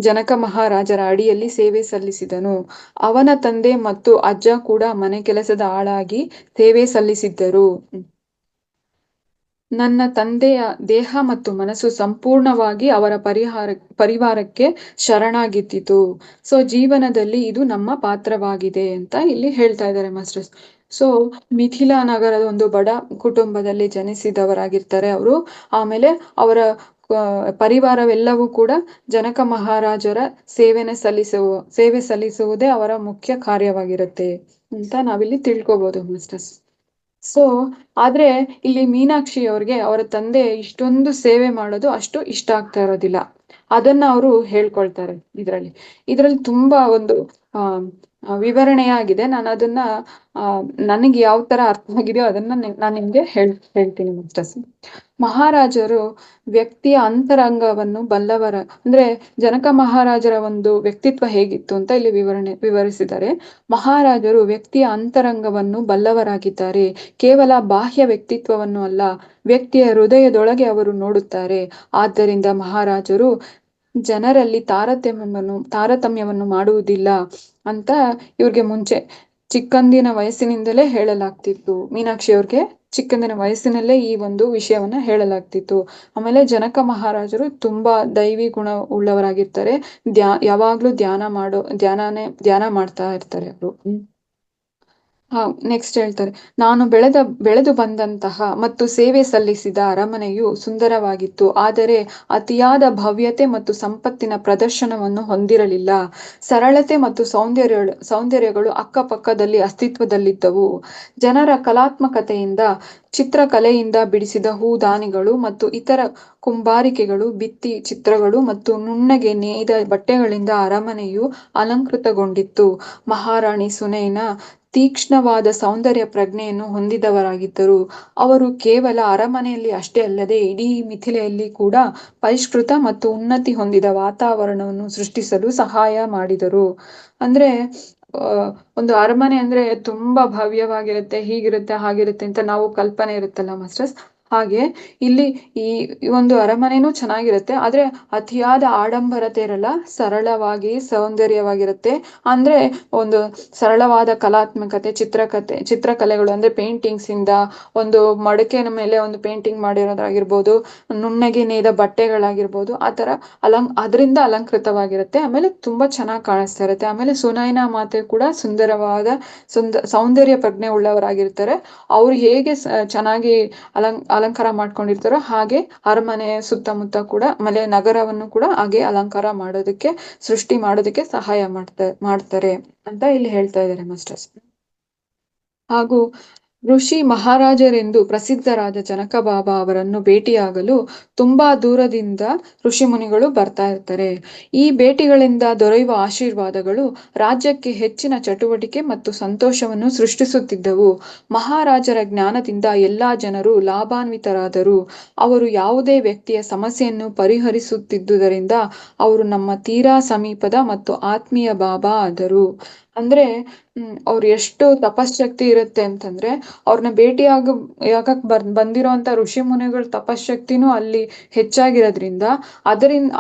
ಜನಕ ಮಹಾರಾಜರ ಅಡಿಯಲ್ಲಿ ಸೇವೆ ಸಲ್ಲಿಸಿದನು. ಅವನ ತಂದೆ ಮತ್ತು ಅಜ್ಜ ಕೂಡ ಮನೆ ಕೆಲಸದ ಆಳಾಗಿ ಸೇವೆ ಸಲ್ಲಿಸಿದ್ದರು. ನನ್ನ ತಂದೆಯ ದೇಹ ಮತ್ತು ಮನಸ್ಸು ಸಂಪೂರ್ಣವಾಗಿ ಅವರ ಪರಿವಾರಕ್ಕೆ ಶರಣಾಗಿದ್ದಿತು. ಸೊ ಜೀವನದಲ್ಲಿ ಇದು ನಮ್ಮ ಪಾತ್ರವಾಗಿದೆ ಅಂತ ಇಲ್ಲಿ ಹೇಳ್ತಾ ಇದ್ದಾರೆ ಮಾಸ್ಟರ್ಸ್. ಸೊ ಮಿಥಿಲಾ ನಗರದ ಒಂದು ಬಡ ಕುಟುಂಬದಲ್ಲಿ ಜನಿಸಿದವರಾಗಿರ್ತಾರೆ ಅವರು. ಆಮೇಲೆ ಅವರ ಪರಿವಾರವೆಲ್ಲವೂ ಕೂಡ ಜನಕ ಮಹಾರಾಜರ ಸೇವೆ ಸಲ್ಲಿಸುವುದೇ ಅವರ ಮುಖ್ಯ ಕಾರ್ಯವಾಗಿರುತ್ತೆ ಅಂತ ನಾವಿಲ್ಲಿ ತಿಳ್ಕೊಬಹುದು ಮಾಸ್ಟರ್ಸ್. ಸೊ ಆದ್ರೆ ಇಲ್ಲಿ ಮೀನಾಕ್ಷಿ ಅವ್ರಿಗೆ ಅವರ ತಂದೆ ಇಷ್ಟೊಂದು ಸೇವೆ ಮಾಡೋದು ಅಷ್ಟು ಇಷ್ಟ ಆಗ್ತಾ ಇರೋದಿಲ್ಲ. ಅದನ್ನ ಅವರು ಹೇಳ್ಕೊಳ್ತಾರೆ ಇದ್ರಲ್ಲಿ ತುಂಬಾ ಒಂದು ವಿವರಣೆಯಾಗಿದೆ. ನಾನು ಅದನ್ನ ನನಗೆ ಯಾವ ತರ ಅರ್ಥ ಆಗಿದೆಯೋ ಅದನ್ನ ನಾನು ನಿಮ್ಗೆ ಹೇಳ್ತೀನಿ ಮಾಸ್ಟರ್ಸ್. ಮಹಾರಾಜರು ವ್ಯಕ್ತಿಯ ಅಂತರಂಗವನ್ನು ಬಲ್ಲವರ ಅಂದ್ರೆ ಜನಕ ಮಹಾರಾಜರ ಒಂದು ವ್ಯಕ್ತಿತ್ವ ಹೇಗಿತ್ತು ಅಂತ ಇಲ್ಲಿ ವಿವರಿಸಿದ್ದಾರೆ. ಮಹಾರಾಜರು ವ್ಯಕ್ತಿಯ ಅಂತರಂಗವನ್ನು ಬಲ್ಲವರಾಗಿದ್ದಾರೆ. ಕೇವಲ ಬಾಹ್ಯ ವ್ಯಕ್ತಿತ್ವವನ್ನು ಅಲ್ಲ, ವ್ಯಕ್ತಿಯ ಹೃದಯದೊಳಗೆ ಅವರು ನೋಡುತ್ತಾರೆ. ಆದ್ದರಿಂದ ಮಹಾರಾಜರು ಜನರಲ್ಲಿ ತಾರತಮ್ಯವನ್ನು ಮಾಡುವುದಿಲ್ಲ ಅಂತ ಇವ್ರಿಗೆ ಮುಂಚೆ ಚಿಕ್ಕಂದಿನ ವಯಸ್ಸಿನಿಂದಲೇ ಹೇಳಲಾಗ್ತಿತ್ತು. ಮೀನಾಕ್ಷಿ ಅವ್ರಿಗೆ ಚಿಕ್ಕಂದಿನ ವಯಸ್ಸಿನಲ್ಲೇ ಈ ಒಂದು ವಿಷಯವನ್ನ ಹೇಳಲಾಗ್ತಿತ್ತು. ಆಮೇಲೆ ಜನಕ ಮಹಾರಾಜರು ತುಂಬಾ ದೈವಿ ಗುಣ ಉಳ್ಳವರಾಗಿರ್ತಾರೆ. ಯಾವಾಗ್ಲೂ ಧ್ಯಾನ ಮಾಡ್ತಾ ಇರ್ತಾರೆ ಅವರು. ನೆಕ್ಸ್ಟ್ ಹೇಳ್ತಾರೆ, ನಾನು ಬೆಳೆದು ಬಂದಂತಹ ಮತ್ತು ಸೇವೆ ಸಲ್ಲಿಸಿದ ಅರಮನೆಯು ಸುಂದರವಾಗಿತ್ತು, ಆದರೆ ಅತಿಯಾದ ಭವ್ಯತೆ ಮತ್ತು ಸಂಪತ್ತಿನ ಪ್ರದರ್ಶನವನ್ನು ಹೊಂದಿರಲಿಲ್ಲ. ಸರಳತೆ ಮತ್ತು ಸೌಂದರ್ಯಗಳು ಅಕ್ಕಪಕ್ಕದಲ್ಲಿ ಅಸ್ತಿತ್ವದಲ್ಲಿದ್ದವು. ಜನರ ಕಲಾತ್ಮಕತೆಯಿಂದ, ಚಿತ್ರಕಲೆಯಿಂದ ಬಿಡಿಸಿದ ಹೂದಾನಿಗಳು ಮತ್ತು ಇತರ ಕುಂಬಾರಿಕೆಗಳು, ಭಿತ್ತಿ ಚಿತ್ರಗಳು ಮತ್ತು ನುಣ್ಣಗೆ ನೇಯ್ದ ಬಟ್ಟೆಗಳಿಂದ ಅರಮನೆಯು ಅಲಂಕೃತಗೊಂಡಿತ್ತು. ಮಹಾರಾಣಿ ಸುನೈನಾ ತೀಕ್ಷ್ಣವಾದ ಸೌಂದರ್ಯ ಪ್ರಜ್ಞೆಯನ್ನು ಹೊಂದಿದವರಾಗಿದ್ದರು. ಅವರು ಕೇವಲ ಅರಮನೆಯಲ್ಲಿ ಅಷ್ಟೇ ಅಲ್ಲದೆ ಇಡೀ ಮಿಥಿಲೆಯಲ್ಲಿ ಕೂಡ ಪರಿಷ್ಕೃತ ಮತ್ತು ಉನ್ನತಿ ಹೊಂದಿದ ವಾತಾವರಣವನ್ನು ಸೃಷ್ಟಿಸಲು ಸಹಾಯ ಮಾಡಿದರು. ಅಂದ್ರೆ ಒಂದು ಅರಮನೆ ಅಂದ್ರೆ ತುಂಬಾ ಭವ್ಯವಾಗಿರುತ್ತೆ, ಹೀಗಿರುತ್ತೆ ಹಾಗಿರುತ್ತೆ ಅಂತ ನಾವು ಕಲ್ಪನೆ ಇರುತ್ತಲ್ಲ ಮಾಸ್ಟರ್ಸ್. ಹಾಗೆ ಇಲ್ಲಿ ಈ ಒಂದು ಅರಮನೆನೂ ಚೆನ್ನಾಗಿರುತ್ತೆ, ಆದ್ರೆ ಅತಿಯಾದ ಆಡಂಬರತೆ ಇರಲ್ಲ, ಸರಳವಾಗಿ ಸೌಂದರ್ಯವಾಗಿರುತ್ತೆ. ಅಂದ್ರೆ ಒಂದು ಸರಳವಾದ ಕಲಾತ್ಮಕತೆ, ಚಿತ್ರಕಲೆಗಳು ಅಂದ್ರೆ ಪೇಂಟಿಂಗ್ಸ್ ಇಂದ, ಒಂದು ಮಡಕೆನ ಮೇಲೆ ಒಂದು ಪೇಂಟಿಂಗ್ ಮಾಡಿರೋದಾಗಿರ್ಬೋದು, ನುಣ್ಣಗೆ ನೇಯ್ದ ಬಟ್ಟೆಗಳಾಗಿರ್ಬೋದು, ಆತರ ಅದರಿಂದ ಅಲಂಕೃತವಾಗಿರುತ್ತೆ. ಆಮೇಲೆ ತುಂಬಾ ಚೆನ್ನಾಗಿ ಕಾಣಿಸ್ತಾ ಇರುತ್ತೆ. ಆಮೇಲೆ ಸುನೈನಾ ಮಾತೆ ಕೂಡ ಸುಂದರವಾದ ಸೌಂದರ್ಯ ಪ್ರಜ್ಞೆ ಉಳ್ಳವರಾಗಿರ್ತಾರೆ. ಅವ್ರು ಹೇಗೆ ಚೆನ್ನಾಗಿ ಅಲಂಕಾರ ಮಾಡ್ಕೊಂಡಿರ್ತಾರೋ ಹಾಗೆ ಅರಮನೆ ಸುತ್ತಮುತ್ತ ಕೂಡ, ಆಮೇಲೆ ನಗರವನ್ನು ಕೂಡ ಹಾಗೆ ಅಲಂಕಾರ ಸೃಷ್ಟಿ ಮಾಡೋದಕ್ಕೆ ಸಹಾಯ ಮಾಡ್ತಾರೆ ಅಂತ ಇಲ್ಲಿ ಹೇಳ್ತಾ ಇದ್ದಾರೆ ಮಾಸ್ಟರ್ಸ್. ಹಾಗೂ ಋಷಿ ಮಹಾರಾಜರೆಂದು ಪ್ರಸಿದ್ಧರಾದ ಜನಕ ಬಾಬಾ ಅವರನ್ನು ಭೇಟಿಯಾಗಲು ತುಂಬಾ ದೂರದಿಂದ ಋಷಿ ಮುನಿಗಳು ಬರ್ತಾ ಇರ್ತಾರೆ. ಈ ಭೇಟಿಗಳಿಂದ ದೊರೆಯುವ ಆಶೀರ್ವಾದಗಳು ರಾಜ್ಯಕ್ಕೆ ಹೆಚ್ಚಿನ ಚಟುವಟಿಕೆ ಮತ್ತು ಸಂತೋಷವನ್ನು ಸೃಷ್ಟಿಸುತ್ತಿದ್ದವು. ಮಹಾರಾಜರ ಜ್ಞಾನದಿಂದ ಎಲ್ಲಾ ಜನರು ಲಾಭಾನ್ವಿತರಾದರು. ಅವರು ಯಾವುದೇ ವ್ಯಕ್ತಿಯ ಸಮಸ್ಯೆಯನ್ನು ಪರಿಹರಿಸುತ್ತಿದ್ದುದರಿಂದ ಅವರು ನಮ್ಮ ತೀರಾ ಸಮೀಪದ ಮತ್ತು ಆತ್ಮೀಯ ಬಾಬಾ ಆದರು. ಅಂದ್ರೆ ಅವ್ರು ಎಷ್ಟು ತಪಶಕ್ತಿ ಇರುತ್ತೆ ಅಂತಂದ್ರೆ, ಅವ್ರನ್ನ ಯಾಕಕ್ ಬಂದಿರೋಂತ ಋಷಿ ಮುನಿಗಳ ತಪಶಕ್ತಿನೂ ಅಲ್ಲಿ ಹೆಚ್ಚಾಗಿರೋದ್ರಿಂದ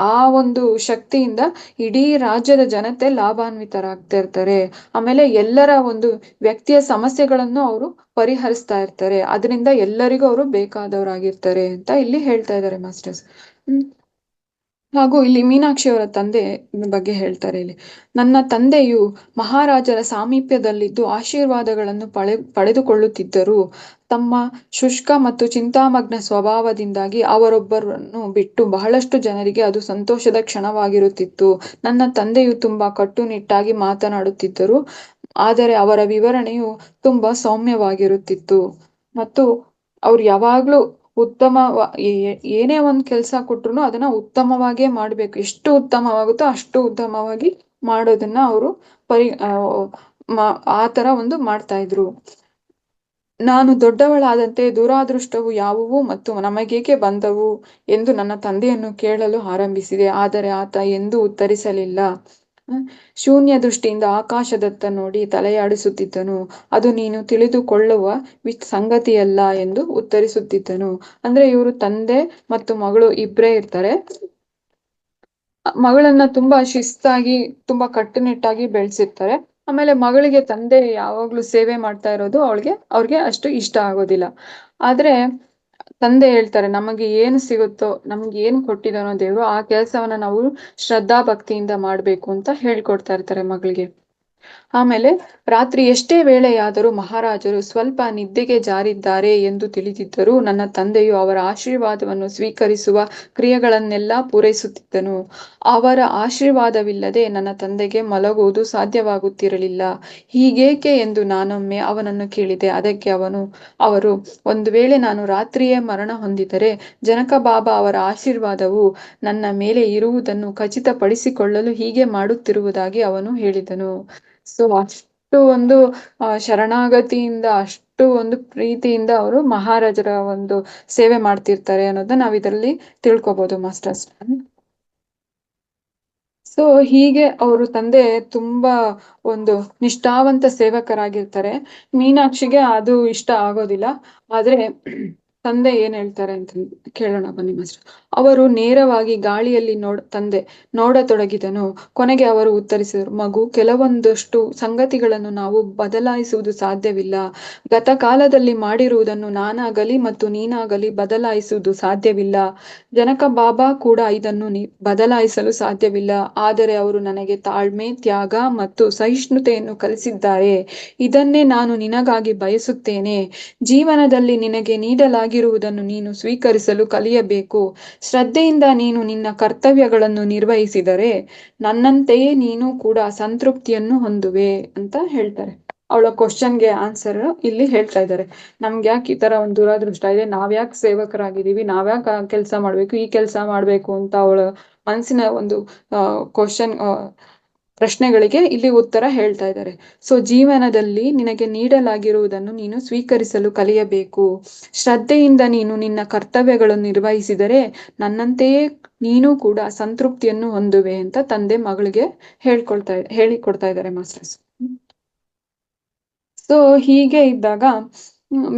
ಆ ಒಂದು ಶಕ್ತಿಯಿಂದ ಇಡೀ ರಾಜ್ಯದ ಜನತೆ ಲಾಭಾನ್ವಿತರಾಗ್ತಾ ಇರ್ತಾರೆ. ಆಮೇಲೆ ಎಲ್ಲರ ಒಂದು ವ್ಯಕ್ತಿಯ ಸಮಸ್ಯೆಗಳನ್ನು ಅವರು ಪರಿಹರಿಸ್ತಾ ಇರ್ತಾರೆ. ಅದರಿಂದ ಎಲ್ಲರಿಗೂ ಅವರು ಬೇಕಾದವರಾಗಿರ್ತಾರೆ ಅಂತ ಇಲ್ಲಿ ಹೇಳ್ತಾ ಇದ್ದಾರೆ ಮಾಸ್ಟರ್ಸ್. ಹಾಗೂ ಇಲ್ಲಿ ಮೀನಾಕ್ಷಿಯವರ ತಂದೆ ಬಗ್ಗೆ ಹೇಳ್ತಾರೆ ಇಲ್ಲಿ. ನನ್ನ ತಂದೆಯು ಮಹಾರಾಜರ ಸಾಮೀಪ್ಯದಲ್ಲಿದ್ದು ಆಶೀರ್ವಾದಗಳನ್ನು ಪಡೆದುಕೊಳ್ಳುತ್ತಿದ್ದರು. ತಮ್ಮ ಶುಷ್ಕ ಮತ್ತು ಚಿಂತಾಮಗ್ನ ಸ್ವಭಾವದಿಂದಾಗಿ ಅವರೊಬ್ಬರನ್ನು ಬಿಟ್ಟು ಬಹಳಷ್ಟು ಜನರಿಗೆ ಅದು ಸಂತೋಷದ ಕ್ಷಣವಾಗಿರುತ್ತಿತ್ತು. ನನ್ನ ತಂದೆಯು ತುಂಬಾ ಕಟ್ಟುನಿಟ್ಟಾಗಿ ಮಾತನಾಡುತ್ತಿದ್ದರು, ಆದರೆ ಅವರ ವಿವರಣೆಯು ತುಂಬಾ ಸೌಮ್ಯವಾಗಿರುತ್ತಿತ್ತು. ಮತ್ತು ಅವ್ರು ಯಾವಾಗ್ಲೂ ಏನೇ ಒಂದು ಕೆಲಸ ಕೊಟ್ರು ಅದನ್ನ ಉತ್ತಮವಾಗೇ ಮಾಡ್ಬೇಕು. ಎಷ್ಟು ಉತ್ತಮವಾಗುತ್ತೋ ಅಷ್ಟು ಉತ್ತಮವಾಗಿ ಮಾಡೋದನ್ನ ಅವರು ಆ ತರ ಒಂದು ಮಾಡ್ತಾ ಇದ್ರು. ನಾನು ದೊಡ್ಡವಳಾದಂತೆ ದುರಾದೃಷ್ಟವು ಯಾವುವು ಮತ್ತು ನಮಗೇಕೆ ಬಂದವು ಎಂದು ನನ್ನ ತಂದೆಯನ್ನು ಕೇಳಲು ಆರಂಭಿಸಿದೆ. ಆದರೆ ಆತ ಎಂದೂ ಉತ್ತರಿಸಲಿಲ್ಲ. ಶೂನ್ಯ ದೃಷ್ಟಿಯಿಂದ ಆಕಾಶದತ್ತ ನೋಡಿ ತಲೆಯಾಡಿಸುತ್ತಿದ್ದನು. ಅದು ನೀನು ತಿಳಿದುಕೊಳ್ಳುವ ಸಂಗತಿಯಲ್ಲ ಎಂದು ಉತ್ತರಿಸುತ್ತಿದ್ದನು. ಅಂದ್ರೆ ಇವರು ತಂದೆ ಮತ್ತು ಮಗಳು ಇಬ್ರೇ ಇರ್ತಾರೆ. ಮಗಳನ್ನ ತುಂಬಾ ಶಿಸ್ತಾಗಿ ತುಂಬಾ ಕಟ್ಟುನಿಟ್ಟಾಗಿ ಬೆಳೆಸಿರ್ತಾರೆ. ಆಮೇಲೆ ಮಗಳಿಗೆ ತಂದೆ ಯಾವಾಗ್ಲೂ ಸೇವೆ ಮಾಡ್ತಾ ಇರೋದು ಅವ್ರಿಗೆ ಅಷ್ಟು ಇಷ್ಟ ಆಗೋದಿಲ್ಲ. ಆದ್ರೆ ತಂದೆ ಹೇಳ್ತಾರೆ, ನಮಗೆ ಏನು ಸಿಗುತ್ತೋ, ನಮ್ಗೆ ಏನು ಕೊಟ್ಟಿದಾನೋ ದೇವ್ರು, ಆ ಕೆಲಸವನ್ನ ನಾವು ಶ್ರದ್ಧಾ ಭಕ್ತಿಯಿಂದ ಮಾಡ್ಬೇಕು ಅಂತ ಹೇಳ್ಕೊಡ್ತಾ ಇರ್ತಾರೆ ಮಗಳಿಗೆ. ಆಮೇಲೆ ರಾತ್ರಿ ಎಷ್ಟೇ ವೇಳೆಯಾದರೂ ಮಹಾರಾಜರು ಸ್ವಲ್ಪ ನಿದ್ದೆಗೆ ಜಾರಿದ್ದಾರೆ ಎಂದು ತಿಳಿದಿದ್ದರೂ ನನ್ನ ತಂದೆಯು ಅವರ ಆಶೀರ್ವಾದವನ್ನು ಸ್ವೀಕರಿಸುವ ಕ್ರಿಯೆಗಳನ್ನೆಲ್ಲ ಪೂರೈಸುತ್ತಿದ್ದನು. ಅವರ ಆಶೀರ್ವಾದವಿಲ್ಲದೆ ನನ್ನ ತಂದೆಗೆ ಮಲಗುವುದು ಸಾಧ್ಯವಾಗುತ್ತಿರಲಿಲ್ಲ. ಹೀಗೇಕೆ ಎಂದು ನಾನೊಮ್ಮೆ ಅವನನ್ನು ಕೇಳಿದೆ. ಅದಕ್ಕೆ ಅವರು ಒಂದು ವೇಳೆ ನಾನು ರಾತ್ರಿಯೇ ಮರಣ ಹೊಂದಿದರೆ ಜನಕ ಬಾಬಾ ಅವರ ಆಶೀರ್ವಾದವು ನನ್ನ ಮೇಲೆ ಇರುವುದನ್ನು ಖಚಿತಪಡಿಸಿಕೊಳ್ಳಲು ಹೀಗೆ ಮಾಡುತ್ತಿರುವುದಾಗಿ ಅವನು ಹೇಳಿದನು. ಸೊ ಅಷ್ಟು ಒಂದು ಶರಣಾಗತಿಯಿಂದ, ಅಷ್ಟು ಒಂದು ಪ್ರೀತಿಯಿಂದ ಅವರು ಮಹಾರಾಜರ ಒಂದು ಸೇವೆ ಮಾಡ್ತಿರ್ತಾರೆ ಅನ್ನೋದನ್ನ ನಾವ್ ಇದರಲ್ಲಿ ತಿಳ್ಕೊಬಹುದು ಮಾಸ್ಟರ್ಸ್. ಸೊ ಹೀಗೆ ಅವರು ತಂದೆ ತುಂಬಾ ಒಂದು ನಿಷ್ಠಾವಂತ ಸೇವಕರಾಗಿರ್ತಾರೆ. ಮೀನಾಕ್ಷಿಗೆ ಅದು ಇಷ್ಟ ಆಗೋದಿಲ್ಲ. ಆದ್ರೆ ತಂದೆ ಏನ್ ಹೇಳ್ತಾರೆ ಅಂತ ಕೇಳೋಣ ಬನ್ನಿ ಮಾಸ್ಟರ್. ಅವರು ನೇರವಾಗಿ ಗಾಳಿಯಲ್ಲಿ ನೋಡತೊಡಗಿದನು. ಕೊನೆಗೆ ಅವರು ಉತ್ತರಿಸಿದರು, ಮಗು, ಕೆಲವೊಂದಷ್ಟು ಸಂಗತಿಗಳನ್ನು ನಾವು ಬದಲಾಯಿಸುವುದು ಸಾಧ್ಯವಿಲ್ಲ. ಗತಕಾಲದಲ್ಲಿ ಮಾಡಿರುವುದನ್ನು ನಾನಾಗಲಿ ಮತ್ತು ನೀನಾಗಲಿ ಬದಲಾಯಿಸುವುದು ಸಾಧ್ಯವಿಲ್ಲ. ಜನಕ ಬಾಬಾ ಕೂಡ ಇದನ್ನು ಬದಲಾಯಿಸಲು ಸಾಧ್ಯವಿಲ್ಲ. ಆದರೆ ಅವರು ನನಗೆ ತಾಳ್ಮೆ, ತ್ಯಾಗ ಮತ್ತು ಸಹಿಷ್ಣುತೆಯನ್ನು ಕಲಿಸಿದ್ದಾರೆ. ಇದನ್ನೇ ನಾನು ನಿನಗಾಗಿ ಬಯಸುತ್ತೇನೆ. ಜೀವನದಲ್ಲಿ ನಿನಗೆ ನೀಡಲಾಗಿರುವುದನ್ನು ನೀನು ಸ್ವೀಕರಿಸಲು ಕಲಿಯಬೇಕು. ಶ್ರದ್ಧೆಯಿಂದ ನೀನು ನಿನ್ನ ಕರ್ತವ್ಯಗಳನ್ನು ನಿರ್ವಹಿಸಿದರೆ ನನ್ನಂತೆಯೇ ನೀನು ಕೂಡ ಸಂತೃಪ್ತಿಯನ್ನು ಹೊಂದುವೆ ಅಂತ ಹೇಳ್ತಾರೆ. ಅವಳ ಕ್ವಶನ್ಗೆ ಆನ್ಸರ್ ಇಲ್ಲಿ ಹೇಳ್ತಾ ಇದ್ದಾರೆ. ನಮ್ಗೆ ಯಾಕೆ ಈ ತರ ಒಂದು ದುರಾದೃಷ್ಟ ಇದೆ, ನಾವ್ಯಾಕೆ ಸೇವಕರಾಗಿದ್ದೀವಿ, ನಾವ್ಯಾಕೆ ಕೆಲಸ ಮಾಡ್ಬೇಕು, ಈ ಕೆಲಸ ಮಾಡ್ಬೇಕು ಅಂತ ಅವಳ ಮನಸ್ಸಿನ ಒಂದು ಪ್ರಶ್ನೆಗಳಿಗೆ ಇಲ್ಲಿ ಉತ್ತರ ಹೇಳ್ತಾ ಇದ್ದಾರೆ. ಸೊ ಜೀವನದಲ್ಲಿ ನಿನಗೆ ನೀಡಲಾಗಿರುವುದನ್ನು ನೀನು ಸ್ವೀಕರಿಸಲು ಕಲಿಯಬೇಕು. ಶ್ರದ್ಧೆಯಿಂದ ನೀನು ನಿನ್ನ ಕರ್ತವ್ಯಗಳನ್ನು ನಿರ್ವಹಿಸಿದರೆ ನನ್ನಂತೆಯೇ ನೀನು ಕೂಡ ಸಂತೃಪ್ತಿಯನ್ನು ಹೊಂದುವೆ ಅಂತ ತಂದೆ ಮಗಳಿಗೆ ಹೇಳಿಕೊಡ್ತಾ ಇದ್ದಾರೆ ಮಾಸ್ಟರ್ಸ್. ಸೊ ಹೀಗೆ ಇದ್ದಾಗ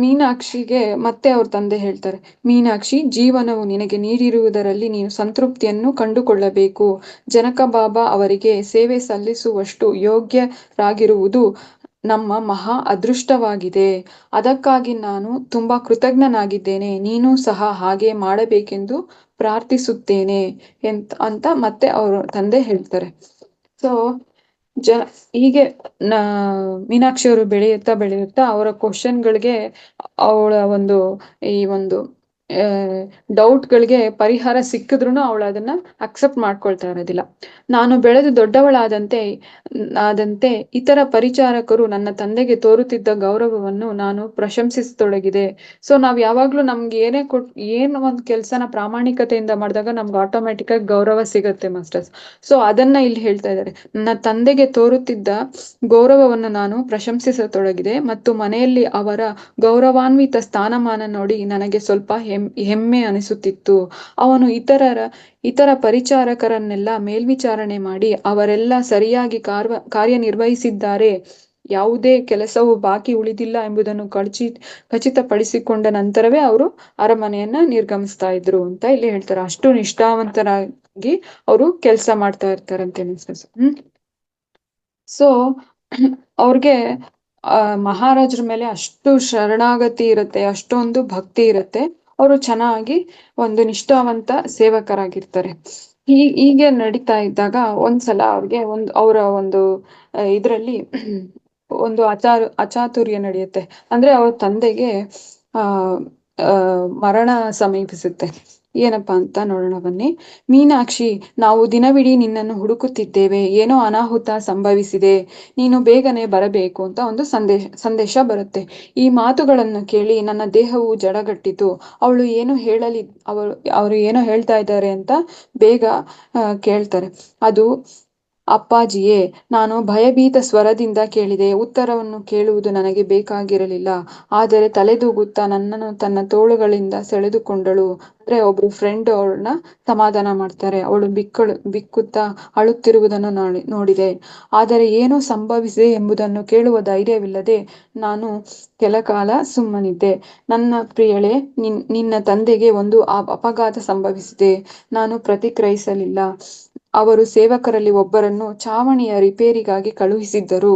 ಮೀನಾಕ್ಷಿಗೆ ಮತ್ತೆ ಅವ್ರ ತಂದೆ ಹೇಳ್ತಾರೆ, ಮೀನಾಕ್ಷಿ, ಜೀವನವು ನಿನಗೆ ನೀಡಿರುವುದರಲ್ಲಿ ನೀನು ಸಂತೃಪ್ತಿಯನ್ನು ಕಂಡುಕೊಳ್ಳಬೇಕು. ಜನಕ ಬಾಬಾ ಅವರಿಗೆ ಸೇವೆ ಸಲ್ಲಿಸುವಷ್ಟು ಯೋಗ್ಯರಾಗಿರುವುದು ನಮ್ಮ ಮಹಾ ಅದೃಷ್ಟವಾಗಿದೆ. ಅದಕ್ಕಾಗಿ ನಾನು ತುಂಬಾ ಕೃತಜ್ಞನಾಗಿದ್ದೇನೆ. ನೀನು ಸಹ ಹಾಗೆ ಮಾಡಬೇಕೆಂದು ಪ್ರಾರ್ಥಿಸುತ್ತೇನೆ ಅಂತ ಮತ್ತೆ ಅವ್ರ ತಂದೆ ಹೇಳ್ತಾರೆ. ಸೊ ಹೀಗೆ ಮೀನಾಕ್ಷಿಯವರು ಬೆಳೆಯುತ್ತಾ ಅವರ ಕ್ವಶನ್ಗಳಿಗೆ, ಅವಳ ಒಂದು ಈ ಒಂದು ಡೌಟ್ಗಳಿಗೆ ಪರಿಹಾರ ಸಿಕ್ಕಿದ್ರು ಅವಳು ಅದನ್ನ ಅಕ್ಸೆಪ್ಟ್ ಮಾಡ್ಕೊಳ್ತಾ ಇರೋದಿಲ್ಲ. ನಾನು ಬೆಳೆದು ದೊಡ್ಡವಳಾದಂತೆ ಇತರ ಪರಿಚಾರಕರು ನನ್ನ ತಂದೆಗೆ ತೋರುತ್ತಿದ್ದ ಗೌರವವನ್ನು ನಾನು ಪ್ರಶಂಸಿಸತೊಡಗಿದೆ. ಸೊ ನಾವ್ ಯಾವಾಗ್ಲೂ ನಮ್ಗೆ ಏನ್ ಒಂದು ಕೆಲ್ಸನ ಪ್ರಾಮಾಣಿಕತೆಯಿಂದ ಮಾಡಿದಾಗ ನಮ್ಗೆ ಆಟೋಮ್ಯಾಟಿಕ್ ಆಗಿ ಗೌರವ ಸಿಗತ್ತೆ ಮಾಸ್ಟರ್ಸ್. ಸೊ ಅದನ್ನ ಇಲ್ಲಿ ಹೇಳ್ತಾ ಇದ್ದಾರೆ. ನನ್ನ ತಂದೆಗೆ ತೋರುತ್ತಿದ್ದ ಗೌರವವನ್ನು ನಾನು ಪ್ರಶಂಸಿಸತೊಡಗಿದೆ ಮತ್ತು ಮನೆಯಲ್ಲಿ ಅವರ ಗೌರವಾನ್ವಿತ ಸ್ಥಾನಮಾನ ನೋಡಿ ನನಗೆ ಸ್ವಲ್ಪ ಹೆಮ್ಮೆ ಅನಿಸುತ್ತಿತ್ತು. ಅವನು ಇತರ ಪರಿಚಾರಕರನ್ನೆಲ್ಲ ಮೇಲ್ವಿಚಾರಣೆ ಮಾಡಿ ಅವರೆಲ್ಲ ಸರಿಯಾಗಿ ಕಾರ್ಯನಿರ್ವಹಿಸಿದ್ದಾರೆ, ಯಾವುದೇ ಕೆಲಸವು ಬಾಕಿ ಉಳಿದಿಲ್ಲ ಎಂಬುದನ್ನು ಖಚಿತಪಡಿಸಿಕೊಂಡ ನಂತರವೇ ಅವರು ಅರಮನೆಯನ್ನ ನಿರ್ಗಮಿಸ್ತಾ ಇದ್ರು ಅಂತ ಇಲ್ಲಿ ಹೇಳ್ತಾರೆ. ಅಷ್ಟು ನಿಷ್ಠಾವಂತರಾಗಿ ಅವರು ಕೆಲಸ ಮಾಡ್ತಾ ಇರ್ತಾರಂತೆ. ಸೊ ಅವ್ರಿಗೆ ಮಹಾರಾಜರ ಮೇಲೆ ಅಷ್ಟು ಶರಣಾಗತಿ ಇರುತ್ತೆ, ಅಷ್ಟೊಂದು ಭಕ್ತಿ ಇರುತ್ತೆ. ಅವರು ಚೆನ್ನಾಗಿ ಒಂದು ನಿಷ್ಠಾವಂತ ಸೇವಕರಾಗಿರ್ತಾರೆ. ಹೀಗೆ ನಡೀತಾ ಇದ್ದಾಗ ಒಂದ್ಸಲ ಅವ್ರಿಗೆ ಅವರ ಒಂದು ಇದ್ರಲ್ಲಿ ಒಂದು ಅಚಾತುರ್ಯ ನಡೆಯುತ್ತೆ. ಅಂದ್ರೆ ಅವ್ರ ತಂದೆಗೆ ಆ ಆ ಮರಣ ಸಮೀಪಿಸುತ್ತೆ. ಏನಪ್ಪಾ ಅಂತ ನೋಡೋಣ ಬನ್ನಿ. ಮೀನಾಕ್ಷಿ, ನಾವು ದಿನವಿಡೀ ನಿನ್ನನ್ನು ಹುಡುಕುತ್ತಿದ್ದೇವೆ. ಏನೋ ಅನಾಹುತ ಸಂಭವಿಸಿದೆ. ನೀನು ಬೇಗನೆ ಬರಬೇಕು ಅಂತ ಒಂದು ಸಂದೇಶ ಬರುತ್ತೆ. ಈ ಮಾತುಗಳನ್ನು ಕೇಳಿ ನನ್ನ ದೇಹವು ಜಡಗಟ್ಟಿತು. ಅವಳು ಏನು ಹೇಳಲಿ ಅವರು ಏನೋ ಹೇಳ್ತಾ ಇದ್ದಾರೆ ಅಂತ ಬೇಗ ಕೇಳ್ತಾರೆ. ಅದು ಅಪ್ಪಾಜಿಯೇ. ನಾನು ಭಯಭೀತ ಸ್ವರದಿಂದ ಕೇಳಿದೆ. ಉತ್ತರವನ್ನು ಕೇಳುವುದು ನನಗೆ ಬೇಕಾಗಿರಲಿಲ್ಲ. ಆದರೆ ತಲೆದೂಗುತ್ತಾ ನನ್ನನ್ನು ತನ್ನ ತೋಳುಗಳಿಂದ ಸೆಳೆದುಕೊಂಡಳು. ಅಂದ್ರೆ ಒಬ್ರು ಫ್ರೆಂಡ್ ಅವಳನ್ನ ಸಮಾಧಾನ ಮಾಡ್ತಾರೆ. ಅವಳು ಬಿಕ್ಕುತ್ತಾ ಅಳುತ್ತಿರುವುದನ್ನು ನೋಡಿದೆ. ಆದರೆ ಏನು ಸಂಭವಿಸಿದೆ ಎಂಬುದನ್ನು ಕೇಳುವ ಧೈರ್ಯವಿಲ್ಲದೆ ನಾನು ಕೆಲ ಕಾಲ ಸುಮ್ಮನಿದ್ದೆ. ನನ್ನ ಪ್ರಿಯಳೇ, ನಿನ್ನ ತಂದೆಗೆ ಒಂದು ಅಪಘಾತ ಸಂಭವಿಸಿದೆ. ನಾನು ಪ್ರತಿಕ್ರಿಯಿಸಲಿಲ್ಲ. ಅವರು ಸೇವಕರಲ್ಲಿ ಒಬ್ಬರನ್ನು ಚಾವಣಿಯ ರಿಪೇರಿಗಾಗಿ ಕಳುಹಿಸಿದ್ದರು.